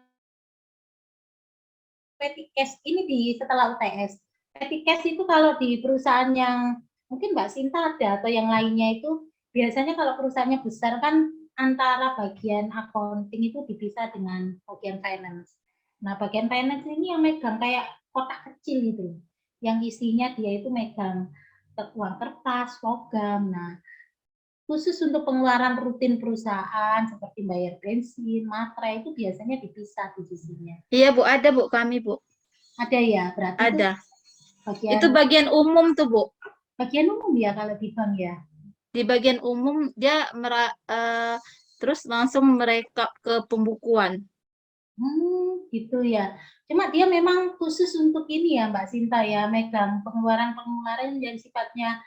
S1: petty cash ini di setelah UTS. Petty cash itu kalau di perusahaan yang mungkin Mbak Sinta ada atau yang lainnya itu biasanya kalau perusahaannya besar kan antara bagian accounting itu dipisah dengan bagian finance. Nah, bagian finance ini yang megang kayak kotak kecil itu, yang isinya dia itu megang uang kertas, logam. Nah, khusus untuk pengeluaran rutin perusahaan seperti bayar bensin, materai itu biasanya dipisah di sisinya.
S2: Iya Bu, ada Bu, kami Bu.
S1: Ada ya, berarti
S2: Ada.
S1: bagian,
S2: Itu bagian umum tuh Bu.
S1: bagian umum ya kalau di bank ya.
S2: Di bagian umum dia terus langsung mereka ke pembukuan.
S1: Gitu ya. Cuma dia memang khusus untuk ini ya Mbak Sinta ya, megang pengeluaran-pengeluaran yang sifatnya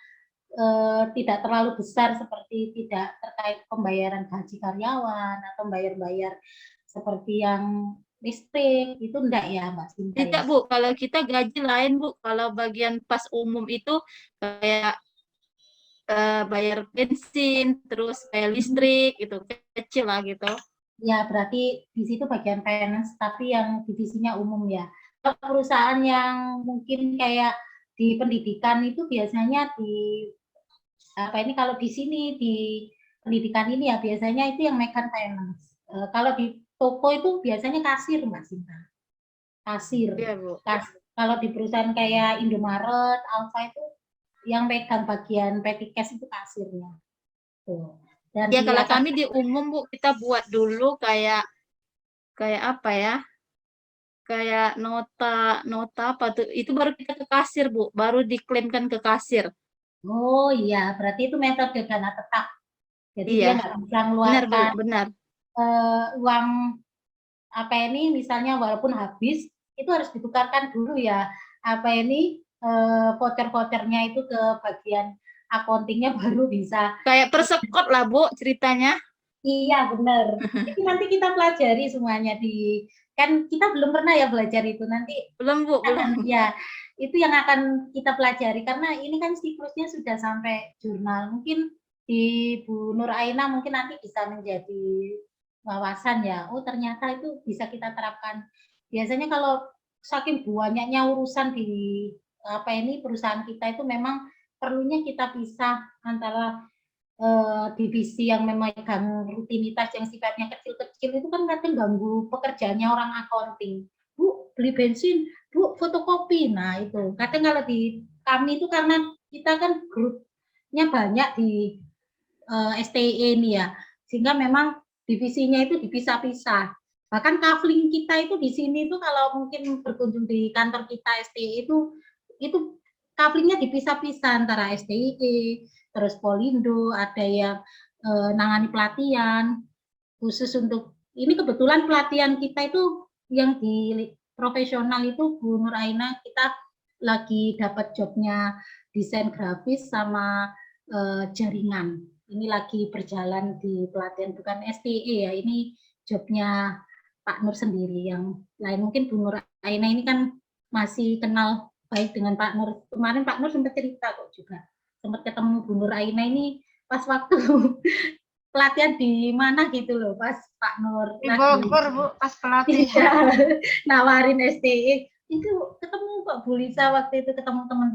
S1: tidak terlalu besar seperti tidak terkait pembayaran gaji karyawan atau bayar-bayar seperti yang listrik, itu enggak ya Mbak Sinta ya?
S2: Tidak Bu, kalau kita gaji lain Bu. Kalau bagian pas umum itu kayak bayar bensin, terus bayar listrik, gitu kecil lah gitu.
S1: Ya, berarti di situ bagian finance, tapi yang divisinya umum ya. Kalau perusahaan yang mungkin kayak di pendidikan itu biasanya di apa ini kalau di sini di pendidikan ini ya biasanya itu yang megang finance. Kalau di toko itu biasanya kasir Mbak Sinta. Kasir.
S2: Iya Bu.
S1: Kalau di perusahaan kayak Indomaret, Alfa itu yang megang bagian petty cash itu kasirnya. Tuh. Dan
S2: Ya
S1: di
S2: kalau
S1: atas
S2: kami di umum Bu, kita buat dulu kayak apa ya? Kayak nota apa tuh? Itu baru kita ke kasir Bu, baru diklaimkan ke kasir.
S1: oh iya, berarti itu metode dana tetap. Jadi dia
S2: Iya,
S1: nggak bisa
S2: benar Bu,
S1: mengeluarkan
S2: benar.
S1: uang apa ini misalnya walaupun habis itu harus ditukarkan dulu ya apa ini voucher-vouchernya itu ke bagian accountingnya baru bisa.
S2: Kayak persekot lah Bu ceritanya.
S1: Iya benar. Itu nanti kita pelajari semuanya di kan kita belum pernah ya belajar itu nanti
S2: Belum Bu, belum.
S1: ya itu yang akan kita pelajari karena ini kan siklusnya sudah sampai jurnal mungkin di Bu Nur Aina mungkin nanti bisa menjadi wawasan ya oh ternyata itu bisa kita terapkan biasanya kalau saking banyaknya urusan di apa ini perusahaan kita itu memang perlunya kita pisah antara divisi yang memegang rutinitas yang sifatnya kecil-kecil itu kan kadang ganggu pekerjaannya orang accounting. Bu, beli bensin, Bu, fotokopi. Nah, itu. Kadang kalau di kami itu karena kita kan grupnya banyak di STE ini ya. Sehingga memang divisinya itu dipisah-pisah. Bahkan kafling kita itu di sini itu kalau mungkin berkunjung di kantor kita STE itu kaflingnya dipisah-pisah antara STIE, terus Polindo, ada yang nangani pelatihan khusus untuk ini kebetulan pelatihan kita itu yang di profesional itu Bu Nur Aina kita lagi dapat jobnya desain grafis sama jaringan. Ini lagi berjalan di pelatihan bukan STE ya, ini jobnya Pak Nur sendiri. Yang lain mungkin Bu Nur Aina ini kan masih kenal baik dengan Pak Nur. Kemarin Pak Nur sempat cerita kok juga. Sempat ketemu Bu Nur Aina ini pas waktu pelatihan di mana gitu loh, pas Pak Nur
S3: Di Bogor Bu, pas pelatihan.
S1: iya, nawarin STE. Itu ketemu Pak Bu Lisa waktu itu ketemu teman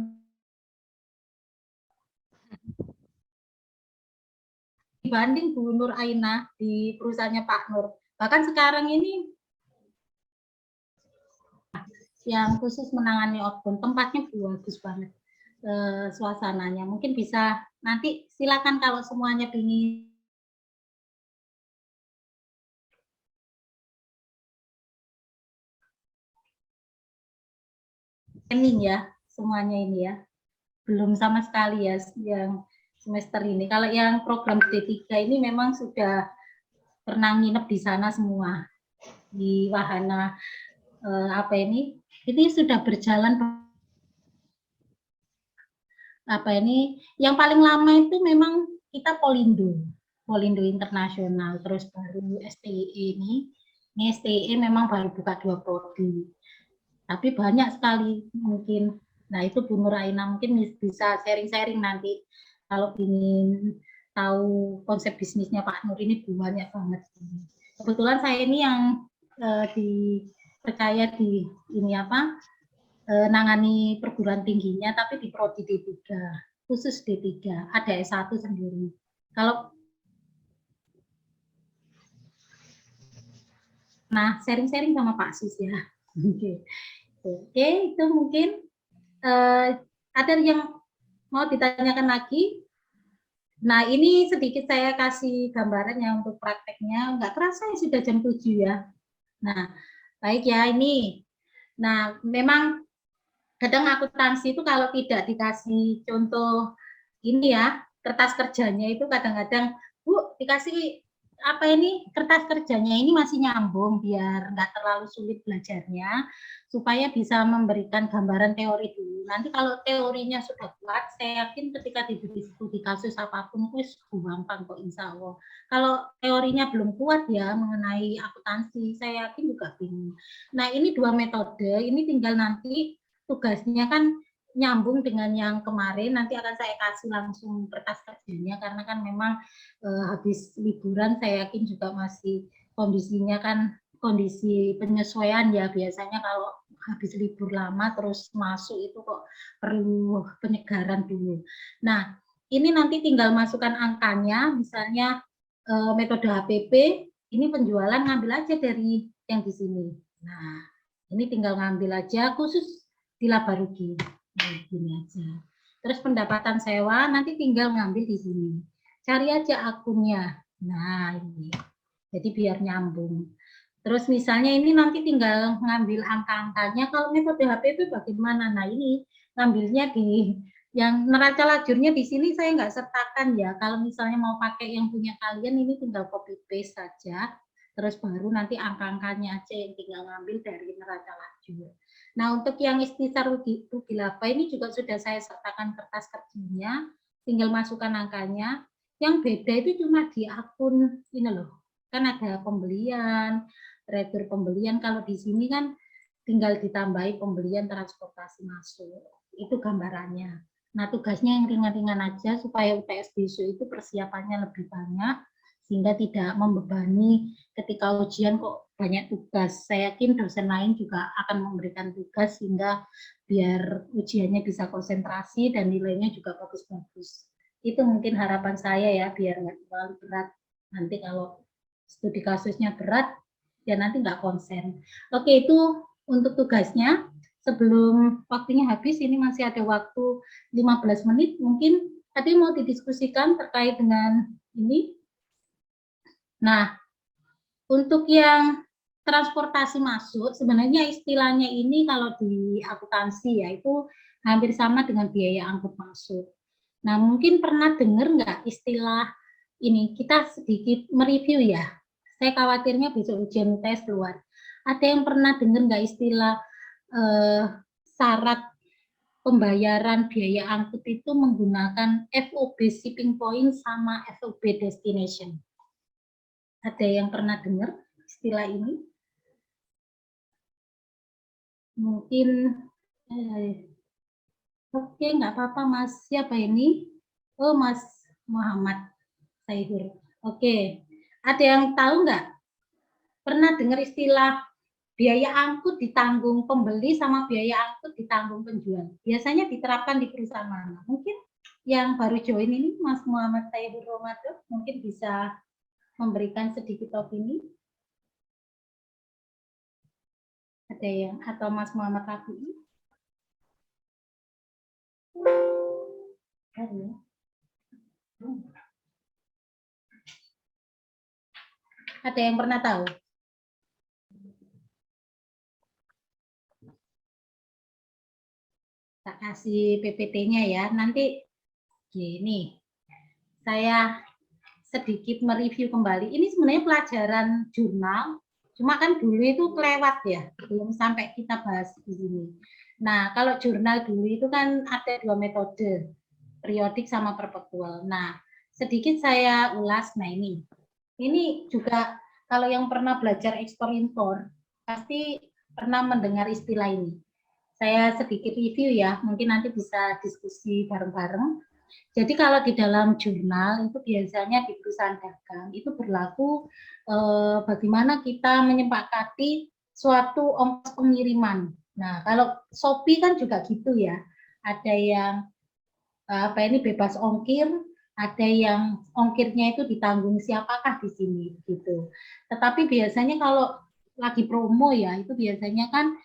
S1: dibanding Bu Nur Aina di perusahaannya Pak Nur. Bahkan sekarang ini yang khusus menangani outbound tempatnya bagus banget suasananya. Mungkin bisa nanti silakan kalau semuanya ingin training ya semuanya ini ya. belum sama sekali ya yang semester ini. Kalau yang program D3 ini memang sudah pernah nginep di sana semua di wahana apa ini sudah berjalan apa ini yang paling lama itu memang kita Polindo Internasional, terus baru STIE ini STIE memang baru buka 2 prodi, tapi banyak sekali mungkin. Nah itu Bu Nuraina mungkin bisa sharing-sharing nanti kalau ingin tahu konsep bisnisnya Pak Nur, ini banyak banget. Kebetulan saya ini yang dipercaya di ini apa nangani perguruan tingginya, tapi di prodi D3, khusus D3, ada S1 sendiri. Kalau nah sharing-sharing sama Pak Sis ya. Oke, itu mungkin ada yang mau ditanyakan lagi. Nah, ini sedikit saya kasih gambaran yang untuk prakteknya. Nggak kerasa ya sudah jam 7 ya. Nah, baik ya ini. Nah, memang kadang akuntansi itu kalau tidak dikasih contoh ini ya, kertas kerjanya itu kadang-kadang, Bu, dikasih apa ini, kertas kerjanya ini masih nyambung biar nggak terlalu sulit belajarnya, supaya bisa memberikan gambaran teori dulu. Nanti kalau teorinya sudah kuat, saya yakin ketika diberi studi kasus apapun, wis gampang kok insya Allah. Kalau teorinya belum kuat ya mengenai akuntansi, saya yakin juga bingung. Nah ini 2 metode, ini tinggal nanti tugasnya kan nyambung dengan yang kemarin, nanti akan saya kasih langsung kertas kerjanya karena kan memang habis liburan saya yakin juga masih kondisinya kan kondisi penyesuaian ya, biasanya kalau habis libur lama terus masuk itu kok perlu penyegaran dulu. Nah ini nanti tinggal masukkan angkanya, misalnya metode HPP ini penjualan ngambil aja dari yang di sini. Nah ini tinggal ngambil aja khusus di laba rugi. Nah, gini aja. Terus pendapatan sewa nanti tinggal ngambil di sini. Cari aja akunnya. Nah, ini. Jadi biar nyambung. Terus misalnya ini nanti tinggal ngambil angka-angkanya. Kalau metode HPP bagaimana? Nah, ini ngambilnya di yang neraca lajurnya di sini saya nggak sertakan ya. Kalau misalnya mau pakai yang punya kalian, ini tinggal copy paste saja. Terus baru nanti angka-angkanya aja yang tinggal ngambil dari neraca lajur. Nah, untuk yang istisar rugi laba ini juga sudah saya sertakan kertas kerjanya, tinggal masukkan angkanya. Yang beda itu cuma di akun ini loh, kan ada pembelian, retur pembelian. Kalau di sini kan tinggal ditambahi pembelian transportasi masuk. Itu gambarannya. Nah, tugasnya yang ringan-ringan aja supaya UTS besok itu persiapannya lebih banyak, sehingga tidak membebani ketika ujian kok banyak tugas. Saya yakin dosen lain juga akan memberikan tugas sehingga biar ujiannya bisa konsentrasi dan nilainya juga bagus-bagus. Itu mungkin harapan saya ya, biar nggak terlalu berat. Nanti kalau studi kasusnya berat, ya nanti nggak konsen. Oke, itu untuk tugasnya. Sebelum waktunya habis, ini masih ada waktu 15 menit. Mungkin tadi mau didiskusikan terkait dengan ini. Nah, untuk yang transportasi masuk, sebenarnya istilahnya ini kalau di akuntansi ya, itu hampir sama dengan biaya angkut masuk. Nah, mungkin pernah dengar nggak istilah ini, kita sedikit mereview ya. Saya khawatirnya besok ujian tes keluar. Ada yang pernah dengar nggak istilah syarat pembayaran biaya angkut itu menggunakan FOB shipping point sama FOB destination? Ada yang pernah dengar istilah ini? Mungkin oke, nggak apa-apa Mas. Siapa ini? Oh, Mas Muhammad Saihur. Oke, ada yang tahu nggak? Pernah dengar istilah biaya angkut ditanggung pembeli sama biaya angkut ditanggung penjual? Biasanya diterapkan di perusahaan mana? Mungkin yang baru join ini Mas Muhammad Saihur Ramadan mungkin bisa memberikan sedikit opini. Ada yang atau Mas Muhammad Rafi'i? Ada yang pernah tahu? Tak kasih PPT-nya ya. Nanti gini, saya sedikit mereview kembali. Ini sebenarnya pelajaran jurnal, cuma kan dulu itu kelewat ya, belum sampai kita bahas di sini. Nah, kalau jurnal dulu itu kan ada 2 metode, periodik sama perpetual. Nah, sedikit saya ulas. Nah, ini juga kalau yang pernah belajar ekspor impor pasti pernah mendengar istilah ini. Saya sedikit review ya, mungkin nanti bisa diskusi bareng-bareng. Jadi kalau di dalam jurnal itu biasanya di perusahaan dagang itu berlaku bagaimana kita menyepakati suatu ongkos pengiriman. Nah, kalau Shopee kan juga gitu ya. Ada yang bebas ongkir, ada yang ongkirnya itu ditanggung siapakah di sini gitu. Tetapi biasanya kalau lagi promo ya, itu biasanya kan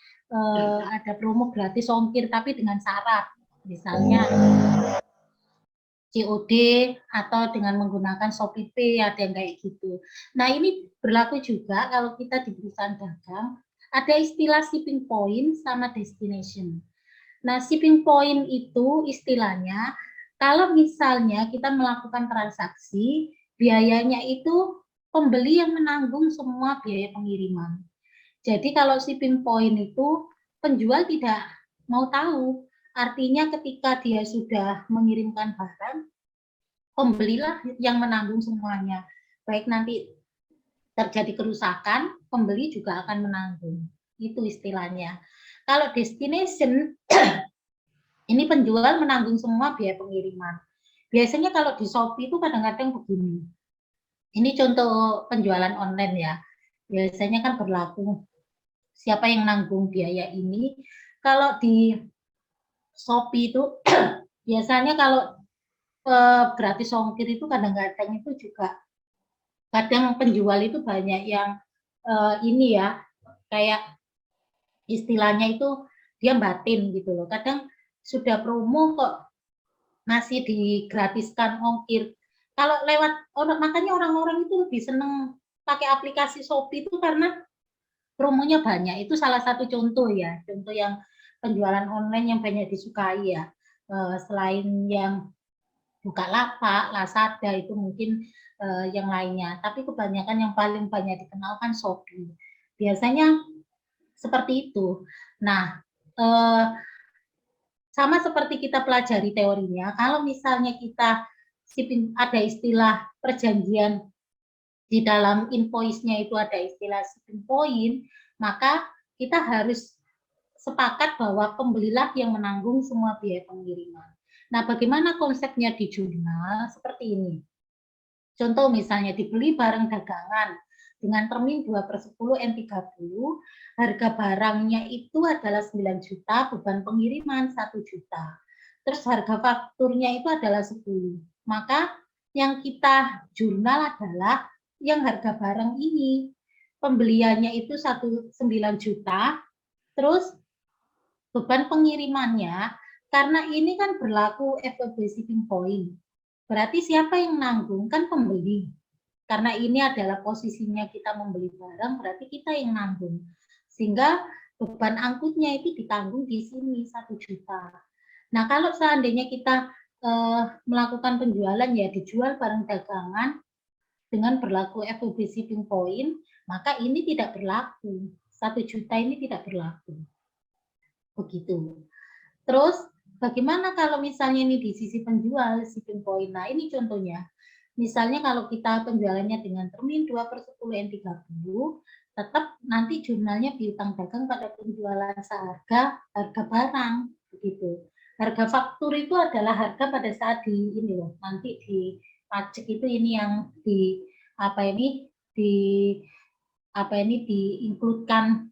S1: ada promo gratis ongkir tapi dengan syarat. Misalnya COD atau dengan menggunakan Shopee Pay, ada yang kayak gitu. Nah, ini berlaku juga kalau kita di perusahaan dagang, ada istilah shipping point sama destination. Nah, shipping point itu istilahnya kalau misalnya kita melakukan transaksi, biayanya itu pembeli yang menanggung semua biaya pengiriman. Jadi kalau shipping point itu penjual tidak mau tahu. Artinya ketika dia sudah mengirimkan barang, pembelilah yang menanggung semuanya. Baik nanti terjadi kerusakan, pembeli juga akan menanggung. Itu istilahnya. Kalau destination, ini penjual menanggung semua biaya pengiriman. Biasanya kalau di Shopee itu kadang-kadang begini. Ini contoh penjualan online ya. Biasanya kan berlaku siapa yang nanggung biaya ini. Kalau di Shopee itu biasanya kalau gratis ongkir itu kadang-kadang itu juga kadang penjual itu banyak yang ini ya kayak istilahnya itu dia batin gitu loh. Kadang sudah promo kok masih digratiskan ongkir. Kalau lewat makanya orang-orang itu lebih seneng pakai aplikasi Shopee itu karena promonya banyak. Itu salah satu contoh ya, contoh yang penjualan online yang banyak disukai ya. Selain yang Bukalapak, Lazada itu mungkin yang lainnya. Tapi kebanyakan yang paling banyak dikenal kan Shopee. Biasanya seperti itu. Nah, sama seperti kita pelajari teorinya, kalau misalnya kita ada istilah perjanjian di dalam invoice-nya itu ada istilah shipping point, maka kita harus sepakat bahwa pembelilah yang menanggung semua biaya pengiriman. Nah, bagaimana konsepnya di jurnal? Seperti ini. Contoh misalnya dibeli barang dagangan dengan termin 2/10 N30, harga barangnya itu adalah 9 juta, beban pengiriman 1 juta. Terus harga fakturnya itu adalah 10. Maka yang kita jurnal adalah yang harga barang ini. Pembeliannya itu 9 juta, terus beban pengirimannya, karena ini kan berlaku FOB shipping point. Berarti siapa yang nanggung? Kan pembeli. Karena ini adalah posisinya kita membeli barang, berarti kita yang nanggung. Sehingga beban angkutnya itu ditanggung di sini 1 juta. Nah, kalau seandainya kita melakukan penjualan ya dijual barang dagangan dengan berlaku FOB shipping point, maka ini tidak berlaku. 1 juta ini tidak berlaku. Begitu. Terus bagaimana kalau misalnya ini di sisi penjual shipping point? Nah, ini contohnya. Misalnya kalau kita penjualannya dengan termin 2/10 N30, tetap nanti jurnalnya piutang dagang pada penjualan seharga harga barang begitu. Harga faktur itu adalah harga pada saat di ini loh, nanti di pajak itu ini yang di diinkludkan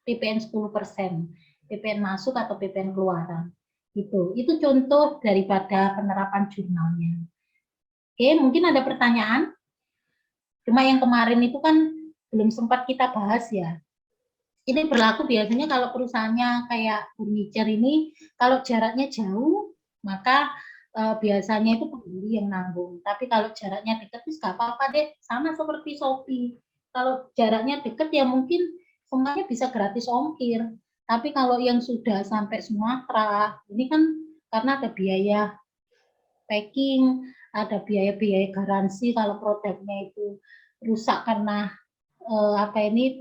S1: PPN 10%, PPN masuk atau PPN keluaran. Itu contoh daripada penerapan jurnalnya. Oke, mungkin ada pertanyaan. Cuma yang kemarin itu kan belum sempat kita bahas ya. Ini berlaku biasanya kalau perusahaannya kayak furniture ini, kalau jaraknya jauh, maka biasanya itu pembeli yang nanggung. Tapi kalau jaraknya dekat, itu nggak apa-apa deh. Sama seperti Shopee. Kalau jaraknya dekat ya mungkin semuanya bisa gratis ongkir. Tapi kalau yang sudah sampai Sumatera, ini kan karena ada biaya packing, ada biaya-biaya garansi kalau produknya itu rusak karena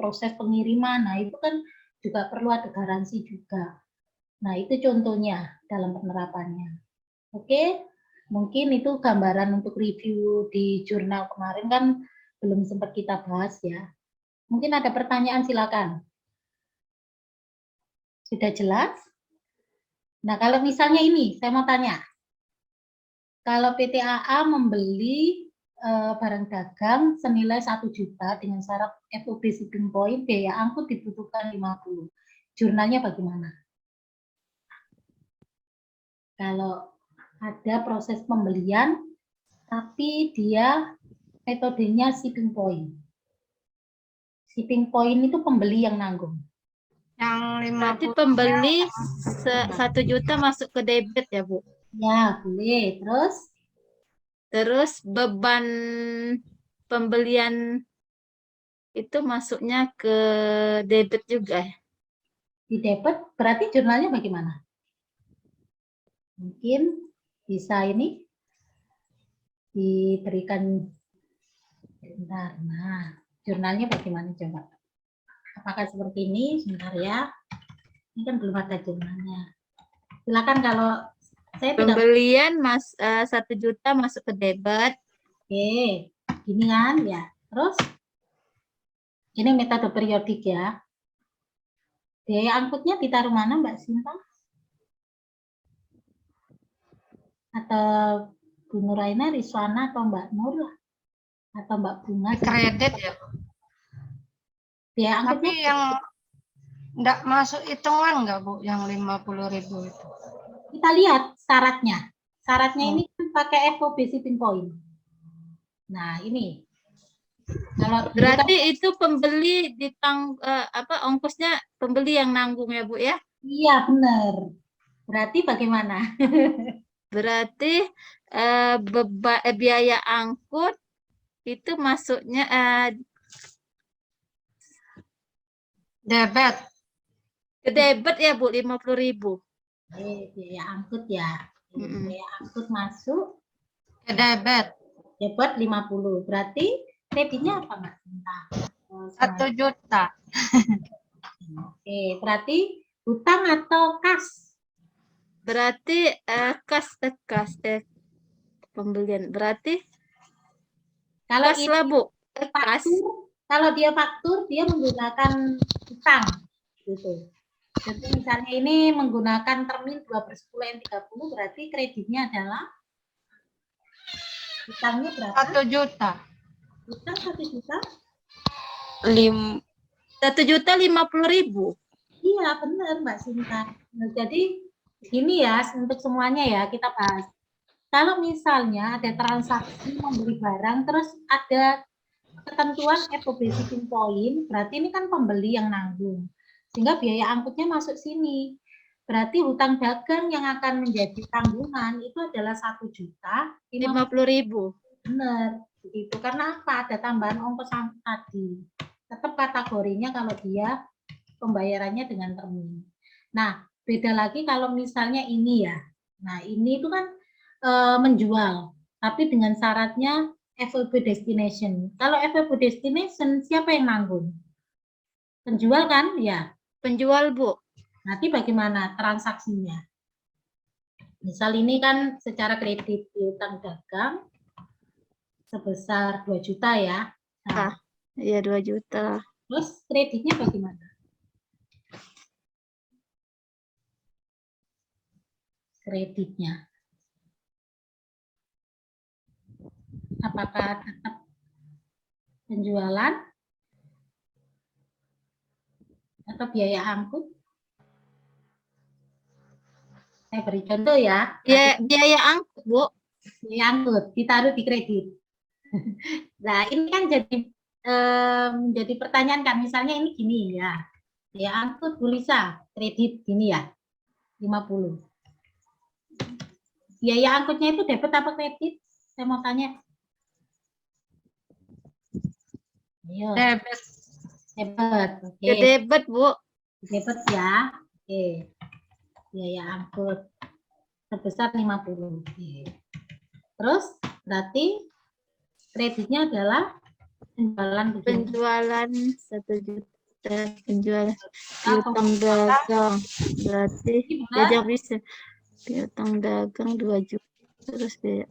S1: proses pengiriman. Nah, itu kan juga perlu ada garansi juga. Nah, itu contohnya dalam penerapannya. Oke, mungkin itu gambaran untuk review di jurnal kemarin kan belum sempat kita bahas ya. Mungkin ada pertanyaan, silakan. Sudah jelas? Nah, kalau misalnya ini, saya mau tanya. Kalau PTAA membeli barang dagang senilai 1 juta dengan syarat FOB shipping point, biaya angkut dibutuhkan 50. Jurnalnya bagaimana? Kalau ada proses pembelian, tapi dia metodenya shipping point. Shipping point itu pembeli yang nanggung.
S3: Yang
S2: Berarti
S3: 50
S2: pembeli 1 juta masuk ke debit ya, Bu?
S1: Ya, boleh.
S2: Terus beban pembelian itu masuknya ke debit juga ya?
S1: Di debit, berarti jurnalnya bagaimana? Mungkin bisa ini diberikan bentar. Nah, jurnalnya bagaimana coba? Apakah seperti ini? Sebentar ya. Ini kan belum ada jurnalnya. Silakan kalau saya tidak.
S2: Pembelian 1 juta masuk ke debit.
S1: Oke, gini kan ya. Terus ini metode periodik ya. Biaya angkutnya ditaruh mana Mbak Sinta? Atau Bu Nuraina, Rizwana, atau Mbak Nur lah? Atau Mbak Bunga?
S3: kredit ya.
S1: Biaya
S3: Tapi
S1: angkutnya
S3: yang enggak masuk hitungan enggak, Bu, yang 50.000 itu?
S1: kita lihat syaratnya. Syaratnya ini kan pakai FOB shipping point. Nah, ini. Kalau
S2: Berarti itu pembeli ongkosnya pembeli yang nanggung ya, Bu ya?
S1: iya benar. Berarti bagaimana?
S2: Berarti biaya angkut itu masuknya
S3: Debit.
S2: ke debit ya, Bu, 50.000.
S1: Biaya angkut ya.
S2: Mm-mm.
S1: Biaya angkut masuk
S3: Ke debit.
S1: dapat 50. Berarti kreditnya apa Mbak Sinta?
S3: 1 juta.
S1: Oke, berarti hutang atau kas?
S2: Berarti pembelian. Berarti
S1: Kalau
S2: kas
S1: ini
S2: lah, Bu. Kas.
S1: faktur, kalau dia faktur dia menggunakan hutang gitu. Jadi misalnya ini menggunakan termin 2/10 N30 berarti kreditnya adalah hutangnya berapa?
S3: 1 juta.
S1: Hutang 1 juta?
S2: 1.050.000.
S1: Iya benar Mbak Sinta. Nah, jadi gini ya untuk semuanya ya kita bahas. Kalau misalnya ada transaksi membeli barang terus ada ketentuan FOB shipping point, berarti ini kan pembeli yang nanggung. Sehingga biaya angkutnya masuk sini. Berarti hutang dagang yang akan menjadi tanggungan itu adalah 1 juta
S2: 50.000.
S1: Benar, begitu. Karena apa? Ada tambahan ongkos angkut tadi. Tetap kategorinya kalau dia pembayarannya dengan termin. Nah, beda lagi kalau misalnya ini ya. Nah, ini itu kan menjual, tapi dengan syaratnya FOB destination. Kalau FOB destination, siapa yang nanggung? Penjual kan? Ya.
S2: Penjual, Bu.
S1: Nanti bagaimana transaksinya? Misal ini kan secara kredit piutang dagang sebesar 2 juta ya. Nah,
S2: Iya 2 juta.
S1: terus kreditnya bagaimana? Kreditnya. Apakah tetap penjualan atau biaya angkut? Saya beri contoh ya.
S2: Biaya angkut, Bu.
S1: Biaya angkut ditaruh di kredit. Nah, ini kan jadi pertanyaan kan, misalnya ini gini ya. Biaya angkut Bu Lisa, kredit gini ya, 50. Biaya angkutnya itu debit apa kredit? Saya mau tanya. Ayo.
S3: Debit.
S1: Debit. Oke.
S2: Ke debit, Bu.
S1: debit ya. Oke. Biaya angkut sebesar 50. Oke. Terus berarti kreditnya adalah penjualan begini.
S2: Penjualan 1 juta, penjualan piutang dagang. Berarti
S1: Gimana?
S2: jajak bisa. Piutang dagang 2 juta. Terus biaya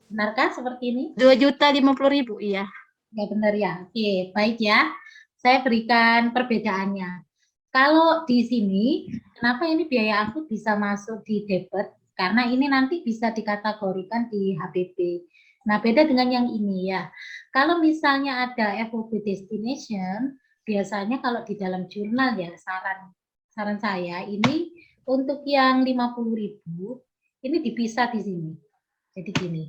S1: Benarkah seperti ini?
S2: 2.050.000, iya.
S1: Ya benar ya. Oke, baik ya. Saya berikan perbedaannya. Kalau di sini, kenapa ini biaya angkut bisa masuk di debit? Karena ini nanti bisa dikategorikan di HPP. Nah, beda dengan yang ini ya. Kalau misalnya ada FOB destination, biasanya kalau di dalam jurnal ya, saran saya ini untuk yang 50.000 ini dipisah di sini. Jadi gini.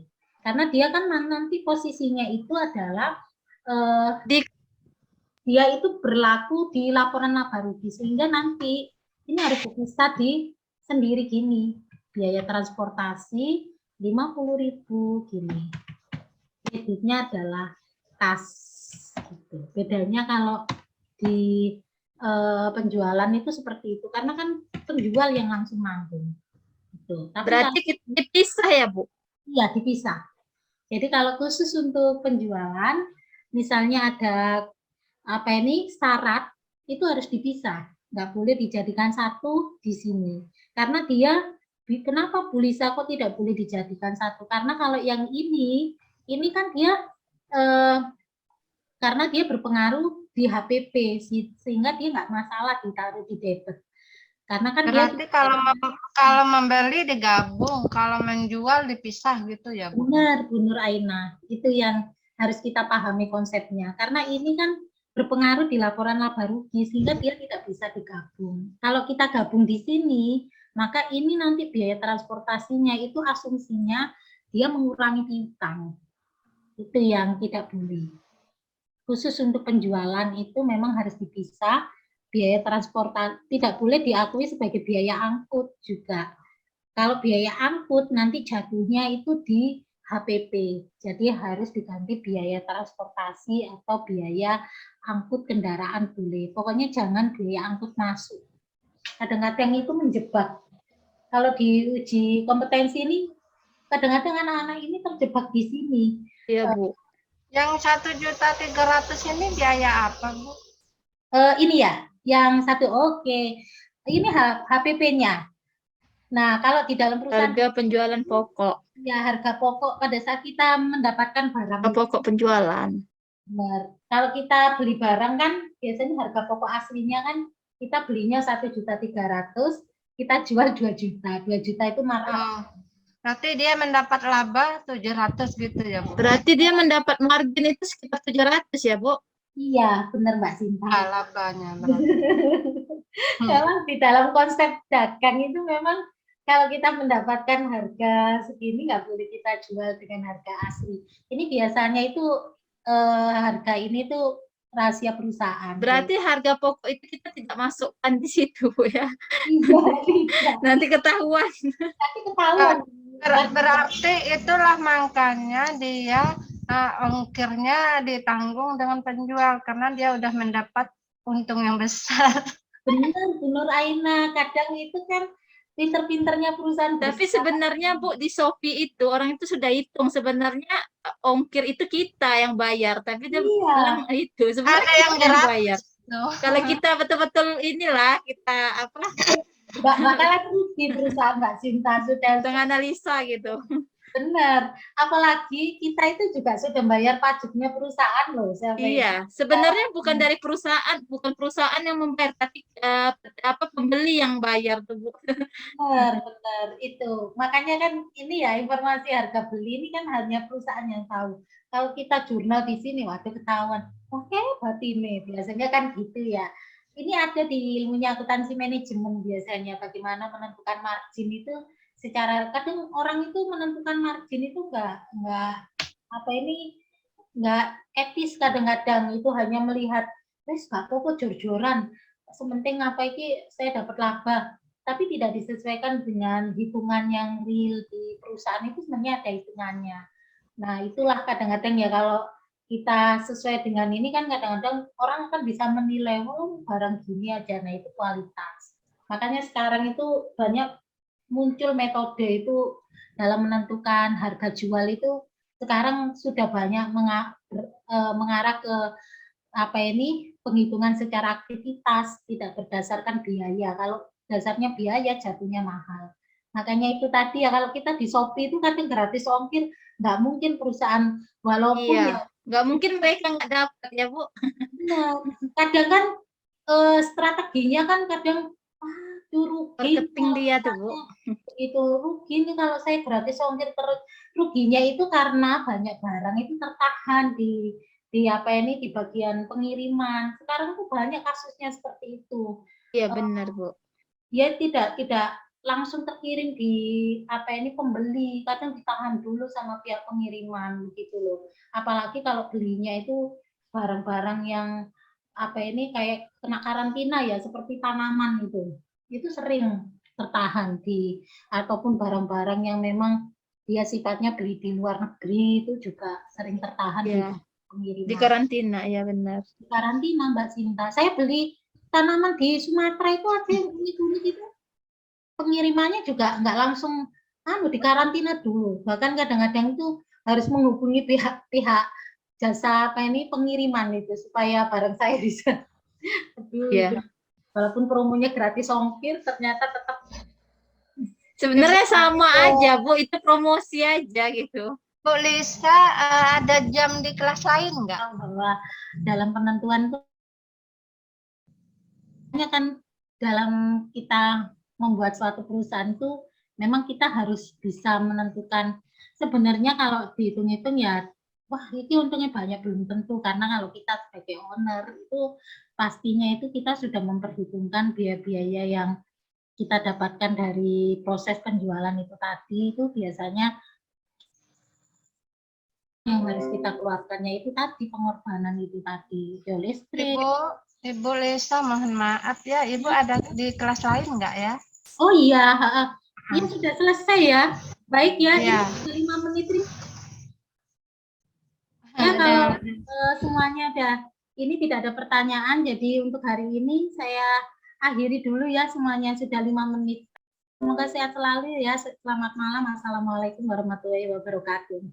S1: Karena dia kan nanti posisinya itu adalah dia itu berlaku di laporan laba rugi, sehingga nanti ini harus dipisah di sendiri gini, biaya transportasi 50.000 gini, kreditnya adalah kas gitu. Bedanya kalau di penjualan itu seperti itu, karena kan penjual yang langsung nanggung gitu. Tapi
S2: Berarti kita dipisah ya, Bu?
S1: iya dipisah. Jadi kalau khusus untuk penjualan, misalnya ada apa ini syarat itu harus dipisah, nggak boleh dijadikan satu di sini. Karena dia, kenapa Bu Lisa kok tidak boleh dijadikan satu? Karena kalau yang ini kan dia karena dia berpengaruh di HPP, sehingga dia nggak masalah ditaruh di debit. Karena kan
S3: berarti kalau membeli digabung, kalau menjual dipisah gitu ya, Bu?
S1: Benar, Bu Nur Aina. Itu yang harus kita pahami konsepnya. Karena ini kan berpengaruh di laporan laba rugi, sehingga dia tidak bisa digabung. Kalau kita gabung di sini, maka ini nanti biaya transportasinya itu asumsinya dia mengurangi piutang. Itu yang tidak boleh. Khusus untuk penjualan itu memang harus dipisah. Biaya transportasi tidak boleh diakui sebagai biaya angkut juga. Kalau biaya angkut nanti jatuhnya itu di HPP, jadi harus diganti biaya transportasi atau biaya angkut kendaraan boleh. Pokoknya jangan biaya angkut masuk. Kadang-kadang itu menjebak. Kalau di uji kompetensi ini, kadang-kadang anak-anak ini terjebak di sini.
S2: Iya, Bu.
S3: Yang 1.300.000 ini biaya apa, Bu?
S1: Ini ya, yang satu oke. Ini HPP-nya. Nah, kalau di dalam perusahaan
S2: Harga penjualan pokok.
S1: ya harga pokok pada saat kita mendapatkan barang
S2: Harga pokok penjualan.
S1: benar. Kalau kita beli barang kan biasanya harga pokok aslinya kan kita belinya 1.300.000, kita jual 2 juta. 2 juta itu markup.
S3: Berarti dia mendapat laba 700 gitu ya, Bu?
S2: Berarti dia mendapat margin itu sekitar 700 ya, Bu?
S1: Iya, benar Mbak Sinta.
S3: Labanya berarti.
S1: Memang di dalam konsep dagang itu memang kalau kita mendapatkan harga segini nggak boleh kita jual dengan harga asli. Ini biasanya itu harga ini tuh rahasia perusahaan.
S2: Berarti harga pokok itu kita tidak masukkan di situ ya.
S1: Iya, tidak.
S2: Nanti ketahuan.
S1: Nanti ketahuan.
S3: Berarti itulah makanya dia ongkirnya ditanggung dengan penjual karena dia udah mendapat untung yang besar.
S1: Benar, Bu Nur Aina. Kadang itu kan pinter-pinternya perusahaan.
S2: Tapi sebenarnya Bu di Shopee itu orang itu sudah hitung sebenarnya ongkir itu kita yang bayar, tapi dia bilang itu sebenarnya
S3: ada yang
S2: kita yang bayar. Kalau kita betul-betul inilah kita apa?
S1: Bakalan rugi perusahaan Mbak Sinta sudah
S2: menganalisa gitu.
S1: Benar, apalagi kita itu juga sudah bayar pajaknya perusahaan loh.
S2: Iya, sebenarnya bukan dari perusahaan, bukan perusahaan yang membayar, tapi apa pembeli yang bayar tuh, Bu.
S1: Benar, benar itu. Makanya kan ini ya informasi harga beli ini kan hanya perusahaan yang tahu. Kalau kita jurnal di sini, waduh ketahuan. Oke, berarti ini biasanya kan gitu ya. Ini ada di ilmunya akuntansi manajemen biasanya bagaimana menentukan margin itu secara kadang orang itu menentukan margin itu enggak apa ini enggak etis kadang-kadang itu hanya melihat wes gak apa-apa jor-joran sementing apa ini saya dapat laba tapi tidak disesuaikan dengan hitungan yang real di perusahaan itu sebenarnya ada hitungannya. Nah itulah kadang-kadang ya kalau kita sesuai dengan ini kan kadang-kadang orang kan bisa menilai, oh barang gini aja, nah itu kualitas. Makanya sekarang itu banyak muncul metode itu dalam menentukan harga jual itu sekarang sudah banyak mengarah ke apa ini penghitungan secara aktivitas, tidak berdasarkan biaya. Kalau dasarnya biaya jatuhnya mahal. Makanya itu tadi ya, kalau kita di Shopee itu kadang gratis ongkir, nggak mungkin perusahaan walaupun
S2: Iya,
S1: ya
S2: nggak mungkin mereka nggak dapat ya Bu.
S1: benar. Kadang kan strateginya kan kadang itu rugi
S2: Marketing dia tuh Bu.
S1: itu rugi nih kalau saya gratis ongkir terus, ruginya itu karena banyak barang itu tertahan di apa ini di bagian pengiriman. Sekarang tuh banyak kasusnya seperti itu.
S2: Iya benar Bu.
S1: Dia tidak langsung terkirim di apa ini pembeli, kadang ditahan dulu sama pihak pengiriman begitu loh. Apalagi kalau belinya itu barang-barang yang apa ini kayak kena karantina ya, seperti tanaman itu sering tertahan di, ataupun barang-barang yang memang dia sifatnya beli di luar negeri itu juga sering tertahan di
S2: Iya, di
S1: pengiriman.
S2: karantina ya benar.
S1: Di karantina Mbak Sinta, saya beli tanaman di Sumatera itu ada yang unik-unik itu pengirimannya juga nggak langsung di karantina dulu, bahkan kadang-kadang itu harus menghubungi pihak jasa apa ini pengiriman itu supaya barang saya bisa dulu
S2: Iya.
S1: itu. Walaupun promonya gratis ongkir ternyata tetap
S2: Sebenarnya sama aja Bu, itu promosi aja gitu.
S3: Bu Lisa, ada jam di kelas lain nggak?
S1: tahu bahwa dalam penentuan itu kan dalam kita membuat suatu perusahaan itu memang kita harus bisa menentukan sebenarnya kalau dihitung-hitung ya wah ini untungnya banyak belum tentu, karena kalau kita sebagai owner itu pastinya itu kita sudah memperhitungkan biaya-biaya yang kita dapatkan dari proses penjualan itu tadi, itu biasanya yang harus kita keluarkannya itu tadi pengorbanan itu tadi, biaya listrik.
S3: Ibu Lisa, mohon maaf ya, Ibu ada di kelas lain nggak ya?
S1: Oh iya, ya sudah selesai ya. Baik ya,
S3: Iya.
S1: ini 5 menit ini. Ya kalau semuanya ada, ini tidak ada pertanyaan, jadi untuk hari ini saya akhiri dulu ya semuanya, sudah 5 menit. Semoga sehat selalu ya. Selamat malam. Assalamualaikum warahmatullahi wabarakatuh.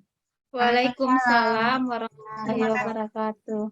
S2: Waalaikumsalam warahmatullahi wabarakatuh.